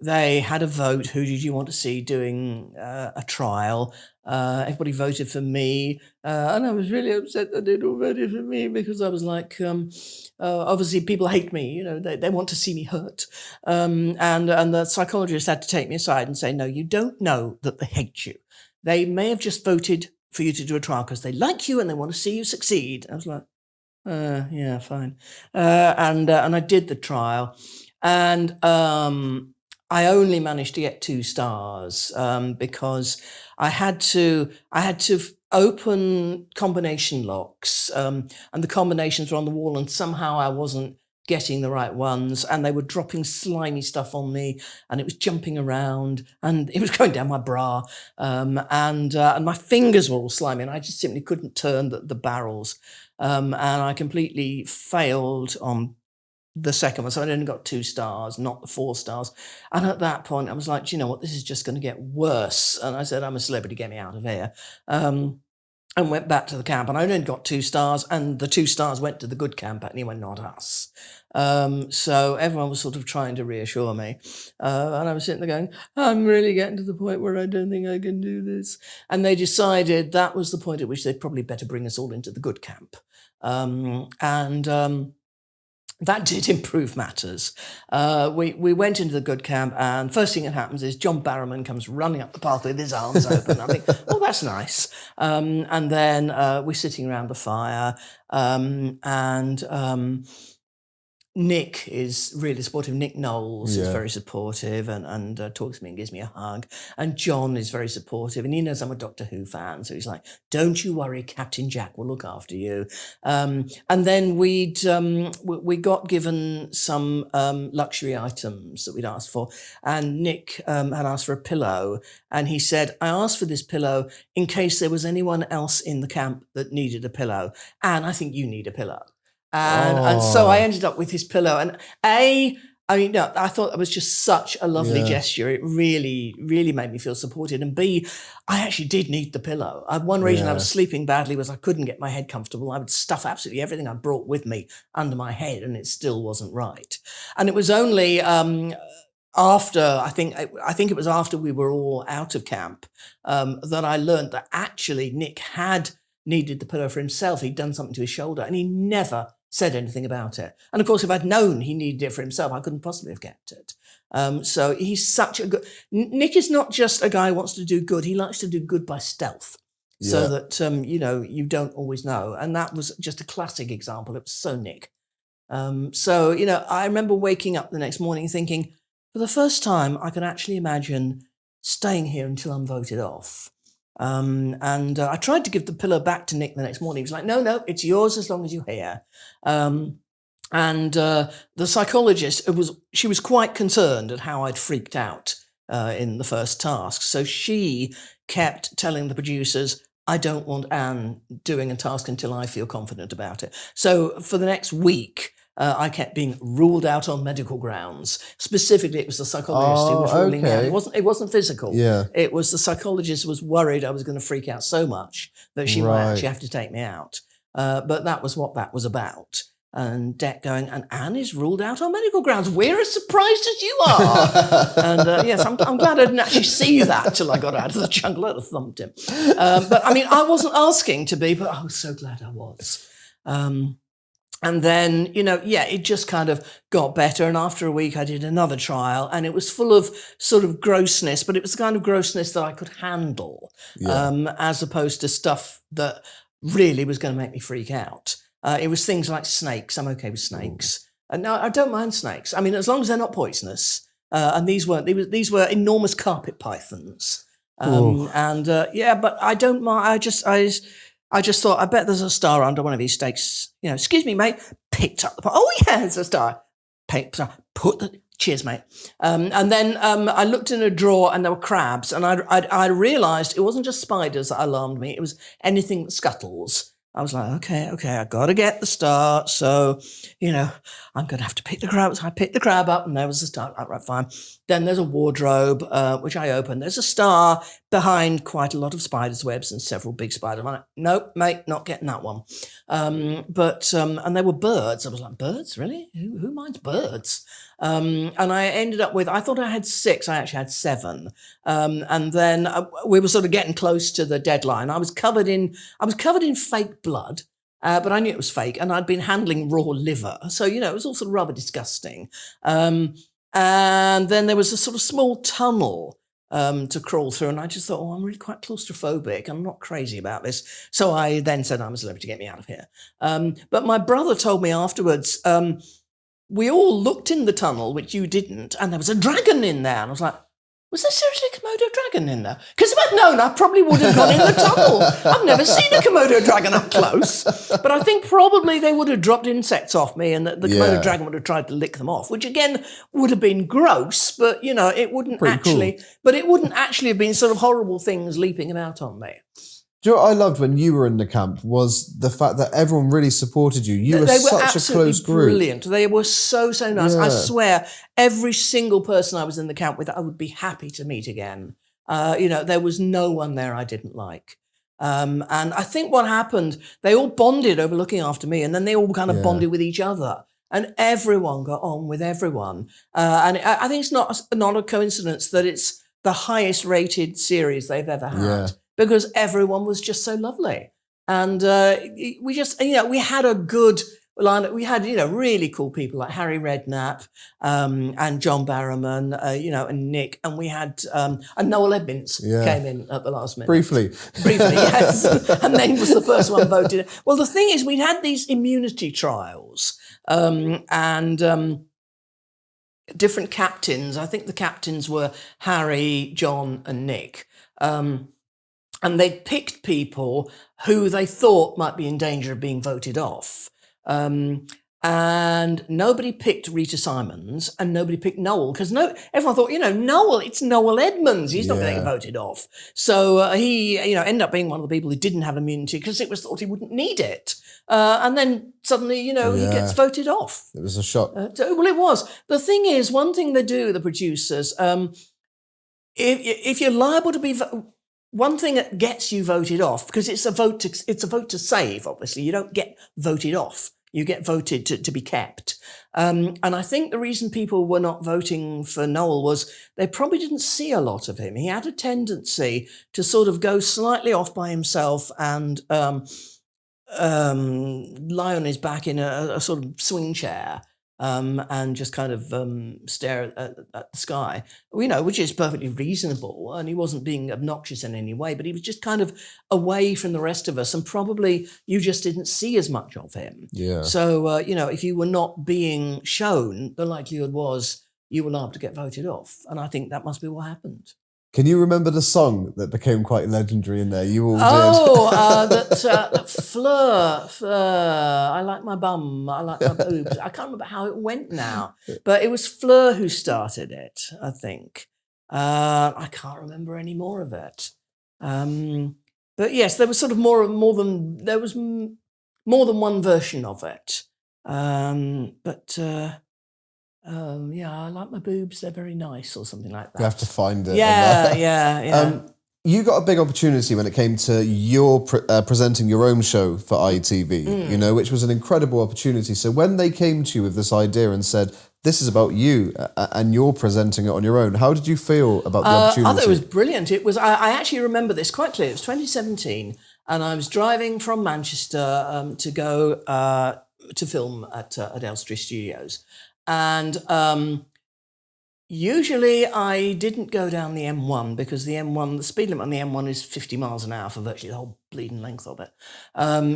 they had a vote. Who did you want to see doing a trial? Everybody voted for me. And I was really upset that they'd all voted for me because I was like, obviously people hate me, they want to see me hurt. And the psychologist had to take me aside and say, no, you don't know that they hate you. They may have just voted for you to do a trial because they like you and they want to see you succeed. I was like, yeah, fine. And I did the trial. And I only managed to get 2 stars because I had to open combination locks, and the combinations were on the wall, and somehow I wasn't getting the right ones, and they were dropping slimy stuff on me, and it was jumping around, and it was going down my bra, and my fingers were all slimy, and I just simply couldn't turn the barrels, and I completely failed on the second one. So I only got 2 stars, not the 4 stars. And at that point, I was like, do you know what? This is just going to get worse. And I said, I'm a celebrity, get me out of here. And went back to the camp. And I only got 2 stars. And the 2 stars went to the good camp. And he went, not us. So everyone was sort of trying to reassure me. And I was sitting there going, I'm really getting to the point where I don't think I can do this. And they decided that was the point at which they'd probably better bring us all into the good camp. That did improve matters. We went into the good camp, and first thing that happens is John Barrowman comes running up the path with his arms open. I think, oh, that's nice. And then we're sitting around the fire, and Nick is really supportive. Nick Knowles is very supportive and talks to me and gives me a hug. And John is very supportive, and he knows I'm a Doctor Who fan, so he's like, don't you worry, Captain Jack will look after you. And then we got given some luxury items that we'd asked for, and Nick had asked for a pillow, and he said, I asked for this pillow in case there was anyone else in the camp that needed a pillow, and I think you need a pillow. And so I ended up with his pillow. And I mean, no, I thought that was just such a lovely gesture. It really, really made me feel supported. And B, I actually did need the pillow. One reason I was sleeping badly was I couldn't get my head comfortable. I would stuff absolutely everything I brought with me under my head, and it still wasn't right. And it was only after, I think it was after we were all out of camp, that I learned that actually Nick had needed the pillow for himself. He'd done something to his shoulder, and he never said anything about it. And of course, if I'd known he needed it for himself, I couldn't possibly have kept it. So he's such a good... Nick is not just a guy who wants to do good. He likes to do good by stealth, so that, you don't always know. And that was just a classic example. It was so Nick. I remember waking up the next morning thinking, for the first time, I can actually imagine staying here until I'm voted off. I tried to give the pillow back to Nick the next morning. He was like, no, it's yours as long as you're here. The psychologist, she was quite concerned at how I'd freaked out in the first task. So she kept telling the producers, I don't want Anne doing a task until I feel confident about it. So for the next week, I kept being ruled out on medical grounds. Specifically, it was the psychologist who was ruling me out. It wasn't physical.
Yeah.
It was the psychologist was worried I was going to freak out so much that she might actually have to take me out. But that was what that was about. And Dec going, and Anne is ruled out on medical grounds. We're as surprised as you are. And yes, I'm glad I didn't actually see that till I got out of the jungle. I'd have thumped him. But I mean, I wasn't asking to be, but I was so glad I was. And then, it just kind of got better. And after a week, I did another trial, and it was full of sort of grossness, but it was the kind of grossness that I could handle, as opposed to stuff that really was going to make me freak out. It was things like snakes. I'm okay with snakes. No, I don't mind snakes. I mean, as long as they're not poisonous. And these were enormous carpet pythons. But I don't mind. I just thought, I bet there's a star under one of these stakes. Excuse me, mate. Picked up the... Oh, yeah, there's a star. Cheers, mate. And then I looked in a drawer and there were crabs. And I realised it wasn't just spiders that alarmed me. It was anything that scuttles. I was like, okay, I got to get the star. So, I'm going to have to pick the crab. So I picked the crab up and there was the star. Right, fine. Then there's a wardrobe, which I opened. There's a star behind quite a lot of spiders' webs and several big spiders. I'm like, nope, mate, not getting that one. And there were birds. I was like, birds? Really? Who minds birds? And I ended up with, I thought I had 6. I actually had 7. And then we were sort of getting close to the deadline. I was covered in fake blood. But I knew it was fake, and I'd been handling raw liver. So, it was all sort of rather disgusting. And then there was a sort of small tunnel to crawl through, and I just thought, I'm really quite claustrophobic. I'm not crazy about this. So I then said, I'm a celebrity, get me out of here. But my brother told me afterwards, we all looked in the tunnel, which you didn't, and there was a dragon in there. And I was like, was there seriously a Komodo dragon in there? Because if I'd known, I probably would have gone in the tunnel. I've never seen a Komodo dragon up close. But I think probably they would have dropped insects off me, and the Komodo dragon would have tried to lick them off, which again would have been gross, but it wouldn't it wouldn't actually have been sort of horrible things leaping about on me.
Do you know what I loved when you were in the camp was the fact that everyone really supported you. You were such a close group.
Brilliant. They were so nice. Yeah. I swear, every single person I was in the camp with, I would be happy to meet again. There was no one there I didn't like. And I think what happened, they all bonded over looking after me, and then they all kind of bonded with each other. And everyone got on with everyone. And I think it's not a coincidence that it's the highest rated series they've ever had. Yeah. Because everyone was just so lovely. And we just, we had a good lineup. We had, really cool people like Harry Redknapp and John Barrowman, and Nick. And we had, and Noel Edmonds came in at the last minute.
Briefly,
yes. And then was the first one voted. Well, the thing is, we had these immunity trials and different captains. I think the captains were Harry, John and Nick. And they picked people who they thought might be in danger of being voted off. And And nobody picked Rita Simons and nobody picked Noel because everyone thought, Noel, it's Noel Edmonds. He's not going to get voted off. So he, ended up being one of the people who didn't have immunity because it was thought he wouldn't need it. And then suddenly, he gets voted off.
It was a shock.
Well, it was. The thing is, one thing they do, the producers, if you're liable to be... One thing that gets you voted off, because it's a vote to save, obviously. You don't get voted off. You get voted to be kept. And I think the reason people were not voting for Noel was they probably didn't see a lot of him. He had a tendency to sort of go slightly off by himself and lie on his back in a sort of swing chair. And just kind of stare at the sky, which is perfectly reasonable. And he wasn't being obnoxious in any way, but he was just kind of away from the rest of us. And probably you just didn't see as much of him.
Yeah.
So, if you were not being shown, the likelihood was you were liable to get voted off. And I think that must be what happened.
Can you remember the song that became quite legendary in there? You all did.
That Fleur, I like my bum, I like my boobs. I can't remember how it went now, but it was Fleur who started it, I think. I can't remember any more of it. But yes, there was sort of more than one version of it. I like my boobs, they're very nice, or something like that.
You have to find it.
Yeah.
You got a big opportunity when it came to your presenting your own show for ITV, which was an incredible opportunity. So when they came to you with this idea and said, this is about you, and you're presenting it on your own, how did you feel about the opportunity?
I thought it was brilliant. It was. I actually remember this quite clearly. It was 2017, and I was driving from Manchester to go to film at Elstree Studios. And usually I didn't go down the M1 because the speed limit on the M1 is 50 miles an hour for virtually the whole bleeding length of it.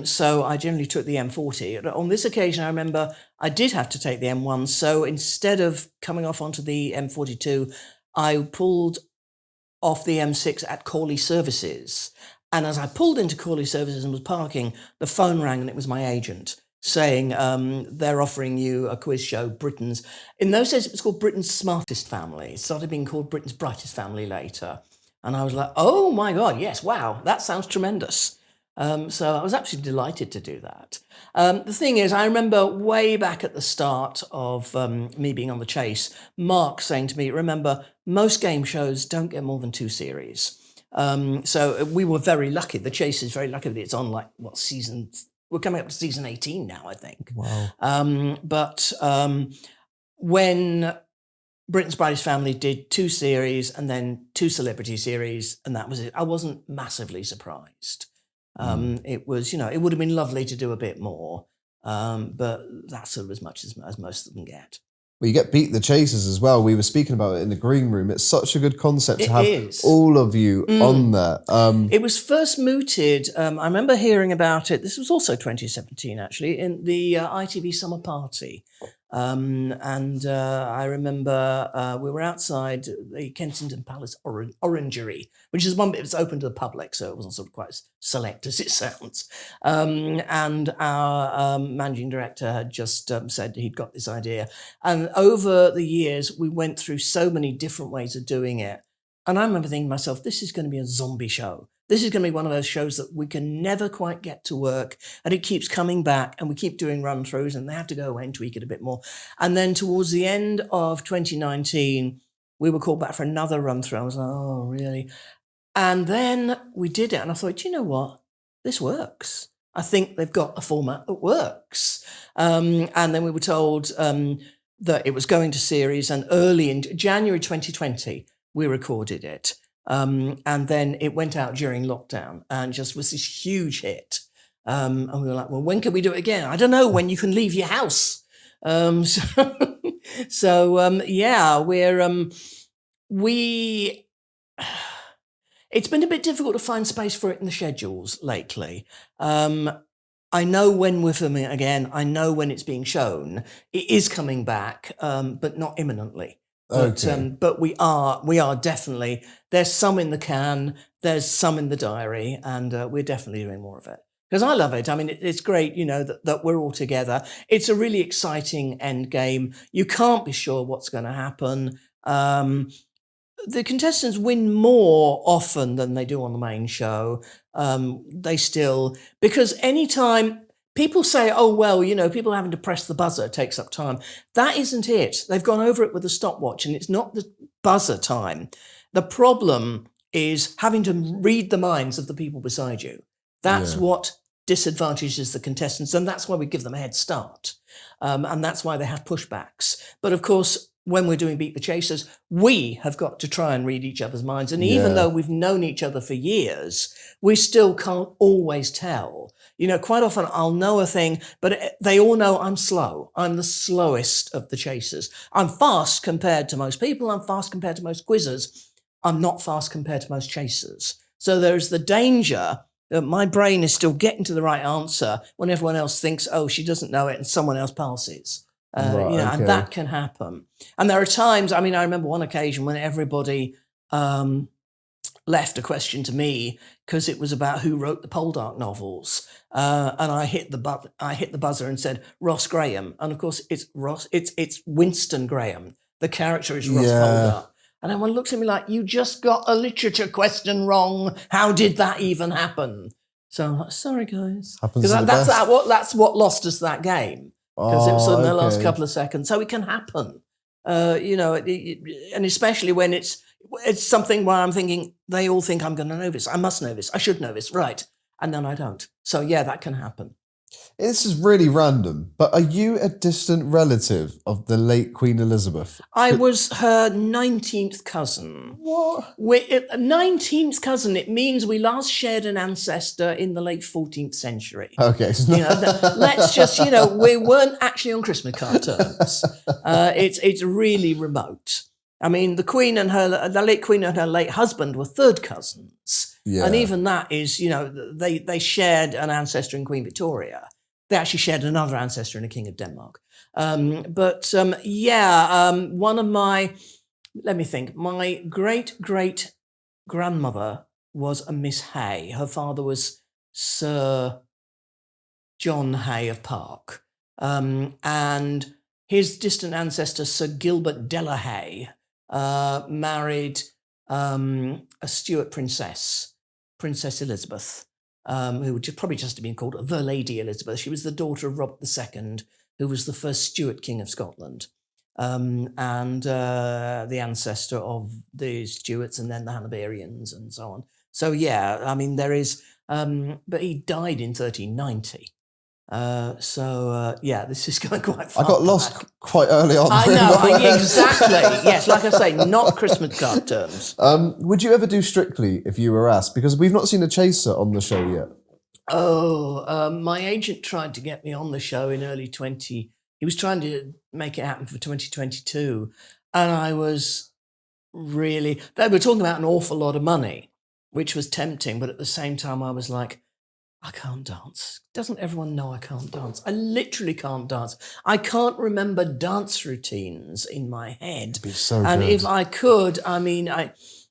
So I generally took the M40. On this occasion, I remember I did have to take the M1. So instead of coming off onto the M42, I pulled off the M6 at Cawley Services. And as I pulled into Cawley Services and was parking, the phone rang and it was my agent, saying they're offering you a quiz show, in those days it was called Britain's Smartest Family. It started being called Britain's Brightest Family later. And I was like, oh my God, yes, wow, that sounds tremendous. So I was absolutely delighted to do that. The thing is, I remember way back at the start of me being on The Chase, Mark saying to me, remember, most game shows don't get more than 2 series. So we were very lucky. The Chase is very lucky that it's on we're coming up to season 18 now, I think.
Wow.
But when Britain's Brightest Family did 2 series and then 2 celebrity series, and that was it, I wasn't massively surprised. It was, it would have been lovely to do a bit more, but that's sort of as much as most of them get.
Well, you get Beat the Chasers as well. We were speaking about it in the green room. It's such a good concept to have all of you on there.
It was first mooted, I remember hearing about it, this was also 2017 actually, in the ITV Summer Party. I remember we were outside the Kensington Palace Orangery, which is one bit that's open to the public, so it wasn't sort of quite as select as it sounds. And our managing director had just said he'd got this idea. And over the years, we went through so many different ways of doing it. And I remember thinking to myself, this is going to be a zombie show. This is going to be one of those shows that we can never quite get to work, and it keeps coming back, and we keep doing run-throughs, and they have to go away and tweak it a bit more. And then towards the end of 2019, we were called back for another run-through. I was like, oh, really? And then we did it, and I thought, you know what? This works. I think they've got a format that works. And then we were told that it was going to series, and early in January 2020, we recorded it. And then it went out during lockdown and just was this huge hit. And we were like, well, when can we do it again? I don't know, when you can leave your house. It's been a bit difficult to find space for it in the schedules lately. I know when we're filming it again. I know when it's being shown. It is coming back, but not imminently. But we are definitely, there's some in the can, there's some in the diary, and we're definitely doing more of it. because I love it. I mean, it's great, that we're all together. It's a really exciting end game. You can't be sure what's going to happen. The contestants win more often than they do on the main show. Because anytime people say, oh, well, people having to press the buzzer takes up time. That isn't it. They've gone over it with a stopwatch, and it's not the buzzer time. The problem is having to read the minds of the people beside you. That's what disadvantages the contestants, and that's why we give them a head start. And that's why they have pushbacks. But of course, when we're doing Beat the Chasers, we have got to try and read each other's minds. And even though we've known each other for years, we still can't always tell. Quite often I'll know a thing, but they all know I'm slow. I'm the slowest of the chasers. I'm fast compared to most people. I'm fast compared to most quizzers. I'm not fast compared to most chasers. So there's the danger that my brain is still getting to the right answer when everyone else thinks, oh, she doesn't know it, and someone else passes. And that can happen. And there are times, I remember one occasion when everybody left a question to me because it was about who wrote the Poldark novels. And I hit the buzzer and said, Ross Graham. And of course, it's Winston Graham. The character is Ross Poldark. And everyone looks at me like, you just got a literature question wrong. How did that even happen? So I'm like, sorry, guys. Because that's what lost us that game. Because it was in the last couple of seconds. So it can happen, and especially when it's something where I'm thinking, they all think I'm going to know this. I must know this. I should know this. Right. And then I don't. So that can happen.
This is really random, but are you a distant relative of the late Queen Elizabeth?
I was her 19th cousin.
What?
19th cousin, it means we last shared an ancestor in the late 14th century.
Okay.
Let's just, we weren't actually on Christmas card terms. It's really remote. The Queen and the late Queen and her late husband were third cousins. Yeah. And even that is, they shared an ancestor in Queen Victoria. They actually shared another ancestor in the King of Denmark. One of my great-great-grandmother was a Miss Hay. Her father was Sir John Hay of Park. And his distant ancestor, Sir Gilbert Delahaye, married a Stuart princess, Princess Elizabeth, who would probably just have been called the Lady Elizabeth. She was the daughter of Robert II, who was the first Stuart King of Scotland, and the ancestor of the Stuarts and then the Hanoverians and so on. So, there is, but he died in 1390. This is going quite far.
I got lost quite early on.
I know, exactly. Yes, like I say, not Christmas card terms.
Would you ever do Strictly if you were asked? Because we've not seen a chaser on the show yet.
My agent tried to get me on the show in early 20. He was trying to make it happen for 2022. And I was really, they were talking about an awful lot of money, which was tempting. But at the same time, I was like, I can't dance. Doesn't everyone know I can't dance? I literally can't dance. I can't remember dance routines in my head.
It'd be so
and
good.
If I could, I'm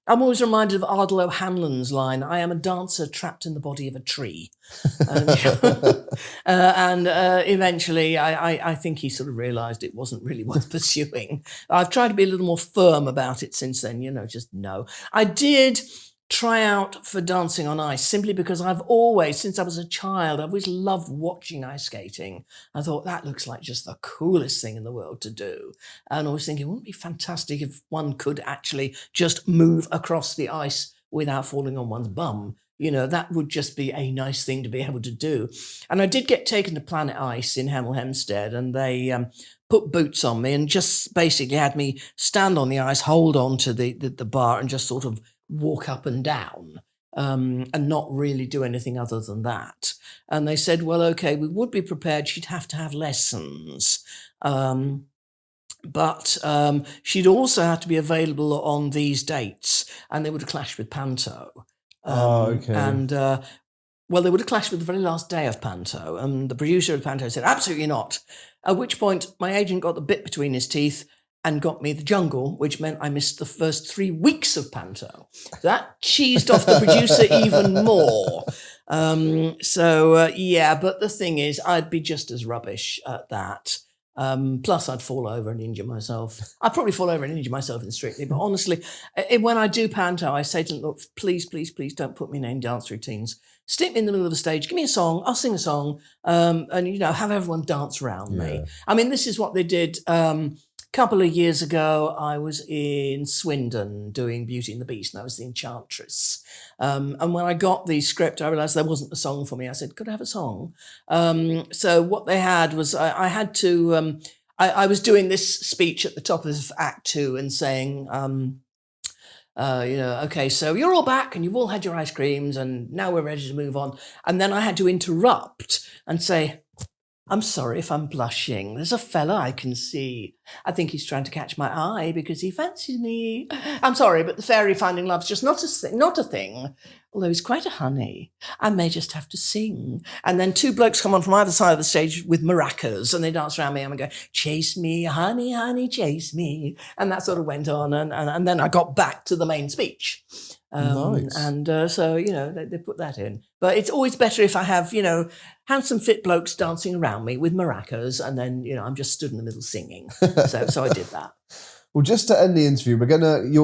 always reminded of Ardal O'Hanlon's line, I am a dancer trapped in the body of a tree. Eventually, I think he sort of realised it wasn't really worth pursuing. I've tried to be a little more firm about it since then, just no. I did try out for dancing on ice simply because I've always, since I was a child, I've always loved watching ice skating. I thought that looks like just the coolest thing in the world to do. And I was thinking, wouldn't it be fantastic if one could actually just move across the ice without falling on one's bum? That would just be a nice thing to be able to do. And I did get taken to Planet Ice in Hemel Hempstead, and they put boots on me and just basically had me stand on the ice, hold on to the bar and just sort of walk up and down and not really do anything other than that. And they said, well, okay, we would be prepared. She'd have to have lessons. But she'd also have to be available on these dates, and they would have clashed with Panto.
Okay.
And, they would have clashed with the very last day of Panto. And the producer of Panto said, absolutely not. At which point my agent got the bit between his teeth and got me the jungle, which meant I missed the first 3 weeks of Panto. That cheesed off the producer even more. But the thing is, I'd be just as rubbish at that. Plus, I'd fall over and injure myself. I'd probably fall over and injure myself in Strictly. But honestly, when I do panto, I say to them, look, please, please, please don't put me in dance routines. Stick me in the middle of the stage. Give me a song. I'll sing a song. And, have everyone dance around me. I mean, this is what they did. Couple of years ago, I was in Swindon doing Beauty and the Beast, and I was the Enchantress. And when I got the script, I realised there wasn't a song for me. I said, could I have a song? So what they had was I had to, I was doing this speech at the top of Act 2 and saying, okay, so you're all back and you've all had your ice creams and now we're ready to move on. And then I had to interrupt and say, I'm sorry if I'm blushing. There's a fella I can see. I think he's trying to catch my eye because he fancies me. I'm sorry, but the fairy finding love's just not a thing. Although he's quite a honey. I may just have to sing. And then two blokes come on from either side of the stage with maracas and they dance around me and I go, chase me, honey, honey, chase me. And that sort of went on. And then I got back to the main speech.
Nice.
And they put that in. But it's always better if I have, handsome, fit blokes dancing around me with maracas, and then, I'm just stood in the middle singing. So I did that.
Well, just to end the interview,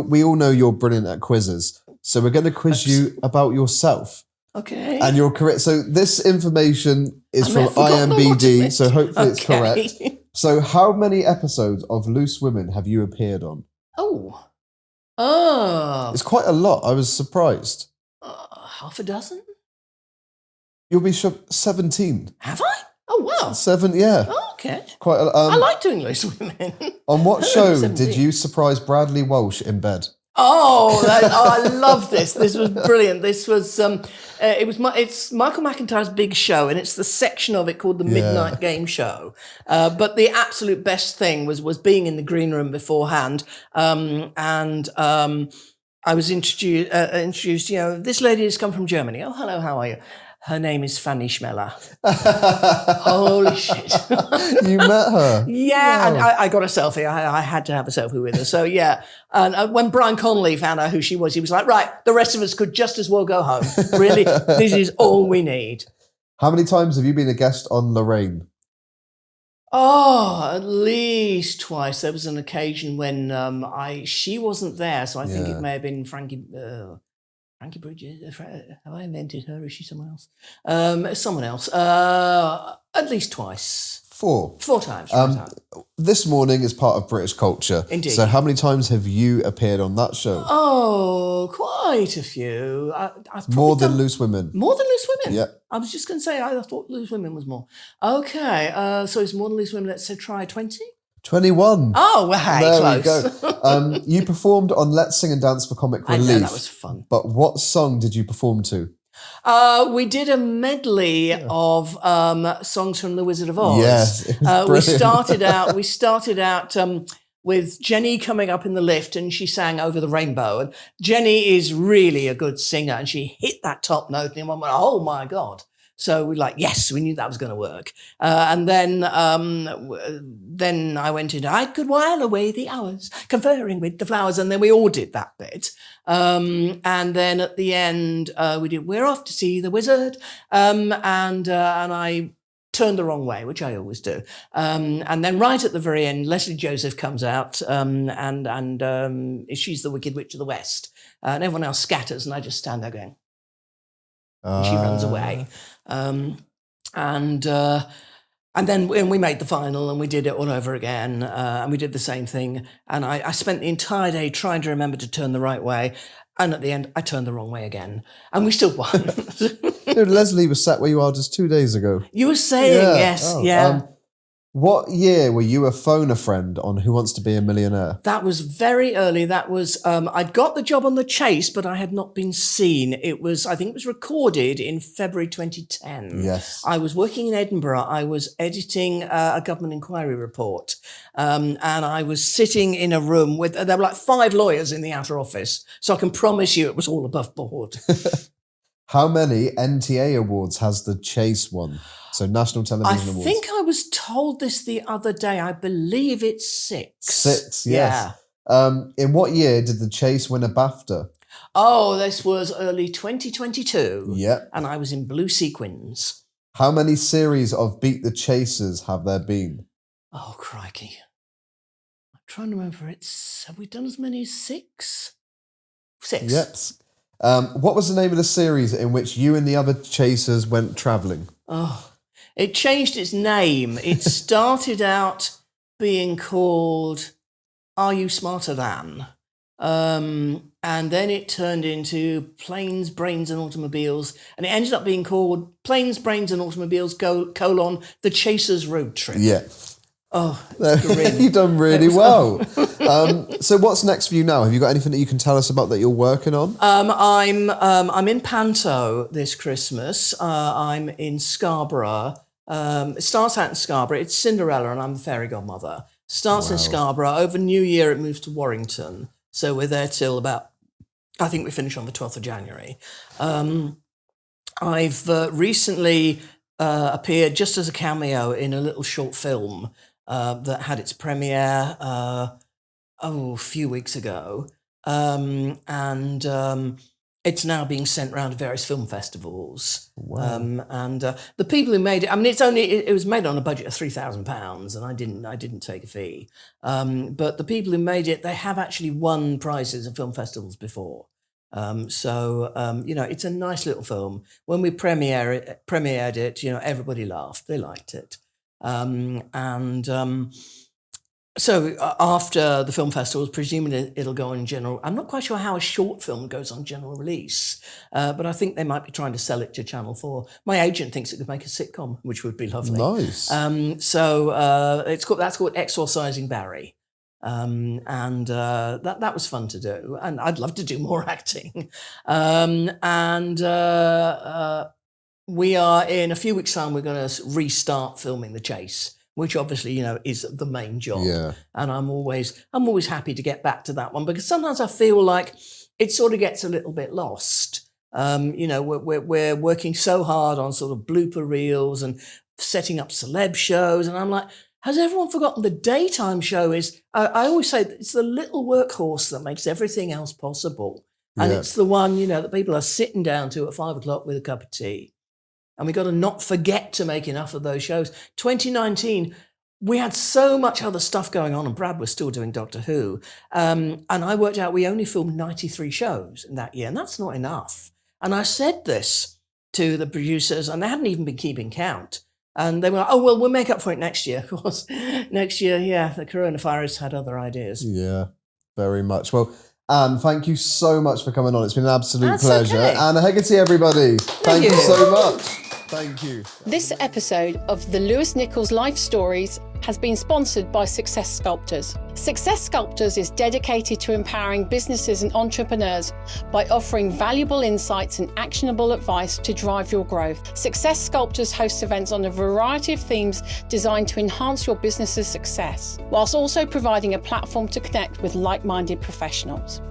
we all know you're brilliant at quizzes. So we're going to quiz you about yourself.
Okay.
And your career. So this information is from IMBD, so hopefully it's correct. So how many episodes of Loose Women have you appeared on?
Oh.
It's quite a lot. I was surprised.
Half a dozen?
You'll be 17.
Have I? Oh, wow.
7, yeah.
Oh, okay.
Quite.
I like doing Loose Women.
On what show did you surprise Bradley Walsh in bed?
I love this. This was brilliant. This was it's Michael McIntyre's big show, and it's the section of it called the Midnight Game Show. But the absolute best thing was being in the green room beforehand, and I was introduced. This lady has come from Germany. Oh, hello, how are you? Her name is Fanny Schmeller. Holy shit.
You met her?
Yeah,
Wow.
and I got a selfie. I had to have a selfie with her. So, yeah. And when Brian Connolly found out who she was, he was like, right, the rest of us could just as well go home. Really, this is all we need.
How many times have you been a guest on Lorraine?
Oh, at least twice. There was an occasion when she wasn't there, so I think it may have been Frankie Bridges. Have I invented her? Is she someone else? Someone else. At least twice.
4.
4 times.
This Morning is part of British culture.
Indeed.
So how many times have you appeared on that show?
Oh, quite a few.
More than Loose Women.
More than Loose Women?
Yeah.
I was just going to say, I thought Loose Women was more. Okay, so it's more than Loose Women. Let's say try 20.
21.
Oh, well, hey,
there
close.
we go. You performed on Let's Sing and Dance for Comic Relief.
I know, that was fun.
But what song did you perform to?
We did a medley of songs from The Wizard of Oz.
Yes, it was
we started out with Jenny coming up in the lift, and she sang Over the Rainbow. And Jenny is really a good singer, and she hit that top note, and everyone went, oh my God. So we yes, we knew that was going to work. And then I went into I could while away the hours, conferring with the flowers. And then we all did that bit. And then at the end, we did We're Off to See the Wizard. And I turned the wrong way, which I always do. And then right at the very end, Leslie Joseph comes out and she's the Wicked Witch of the West. And everyone else scatters, and I just stand there going, and she runs away. And then when we made the final and we did it all over again, and we did the same thing. And I spent the entire day trying to remember to turn the right way. And at the end, I turned the wrong way again. And we still won.
Dude, Leslie was sat where you are just 2 days ago.
You were saying, yes, yeah.
What year were you a phone-a-friend on Who Wants to Be a Millionaire?
That was very early. That was, I'd got the job on The Chase, but I had not been seen. I think it was recorded in February 2010.
Yes.
I was working in Edinburgh. I was editing a government inquiry report. And I was sitting in a room with, there were 5 lawyers in the outer office. So I can promise you it was all above board.
How many NTA awards has The Chase won? So National Television Awards.
I think I was told this the other day. I believe it's 6.
6, yes. Yeah. In what year did The Chase win a BAFTA?
Oh, this was early 2022.
Yeah.
And I was in blue sequins.
How many series of Beat the Chasers have there been?
Oh, crikey. I'm trying to remember. Have we done as many as 6? 6.
Yep. What was the name of the series in which you and the other chasers went travelling?
Oh, it changed its name. It started out being called Are You Smarter Than? And then it turned into Planes, Brains and Automobiles. And it ended up being called Planes, Brains and Automobiles, The Chasers Road Trip.
Yeah.
Oh, grim.
You've done really well. So what's next for you now? Have you got anything that you can tell us about that you're working on?
I'm in Panto this Christmas. I'm in Scarborough. It starts out in Scarborough. It's Cinderella and I'm the fairy godmother. Starts in Scarborough. Over New Year it moves to Warrington. So we're there till about, I think we finish on the 12th of January. I've recently appeared just as a cameo in a little short film that had its premiere a few weeks ago. It's now being sent around to various film festivals.
Wow.
The people who made it, I mean, it was made on a budget of £3,000 and I didn't take a fee. But the people who made it, they have actually won prizes at film festivals before. It's a nice little film. When we premiered it, everybody laughed. They liked it. So after the film festivals, presumably it'll go on general. I'm not quite sure how a short film goes on general release, but I think they might be trying to sell it to Channel 4. My agent thinks it could make a sitcom, which would be lovely.
Nice.
That's called Exorcising Barry. That was fun to do, and I'd love to do more acting. We are in a few weeks' time. We're going to restart filming The Chase, which obviously is the main job.
Yeah.
And I'm always happy to get back to that one because sometimes I feel like it sort of gets a little bit lost. We're working so hard on sort of blooper reels and setting up celeb shows, and I'm like, has everyone forgotten the daytime show is? I always say it's the little workhorse that makes everything else possible, and it's the one that people are sitting down to at 5 o'clock with a cup of tea. And we've got to not forget to make enough of those shows. 2019, we had so much other stuff going on, and Brad was still doing Doctor Who. And I worked out we only filmed 93 shows in that year, and that's not enough. And I said this to the producers, and they hadn't even been keeping count. And they were like, oh, well, we'll make up for it next year. Of course, next year, the coronavirus had other ideas.
Yeah, very much. Well, Anne, thank you so much for coming on. It's been an absolute pleasure.
Okay.
Anne Hegerty, everybody. Thank you so much. Thank you.
This episode of the Lewis Nichols Life Stories has been sponsored by Success Sculptors. Success Sculptors is dedicated to empowering businesses and entrepreneurs by offering valuable insights and actionable advice to drive your growth. Success Sculptors hosts events on a variety of themes designed to enhance your business's success, whilst also providing a platform to connect with like-minded professionals.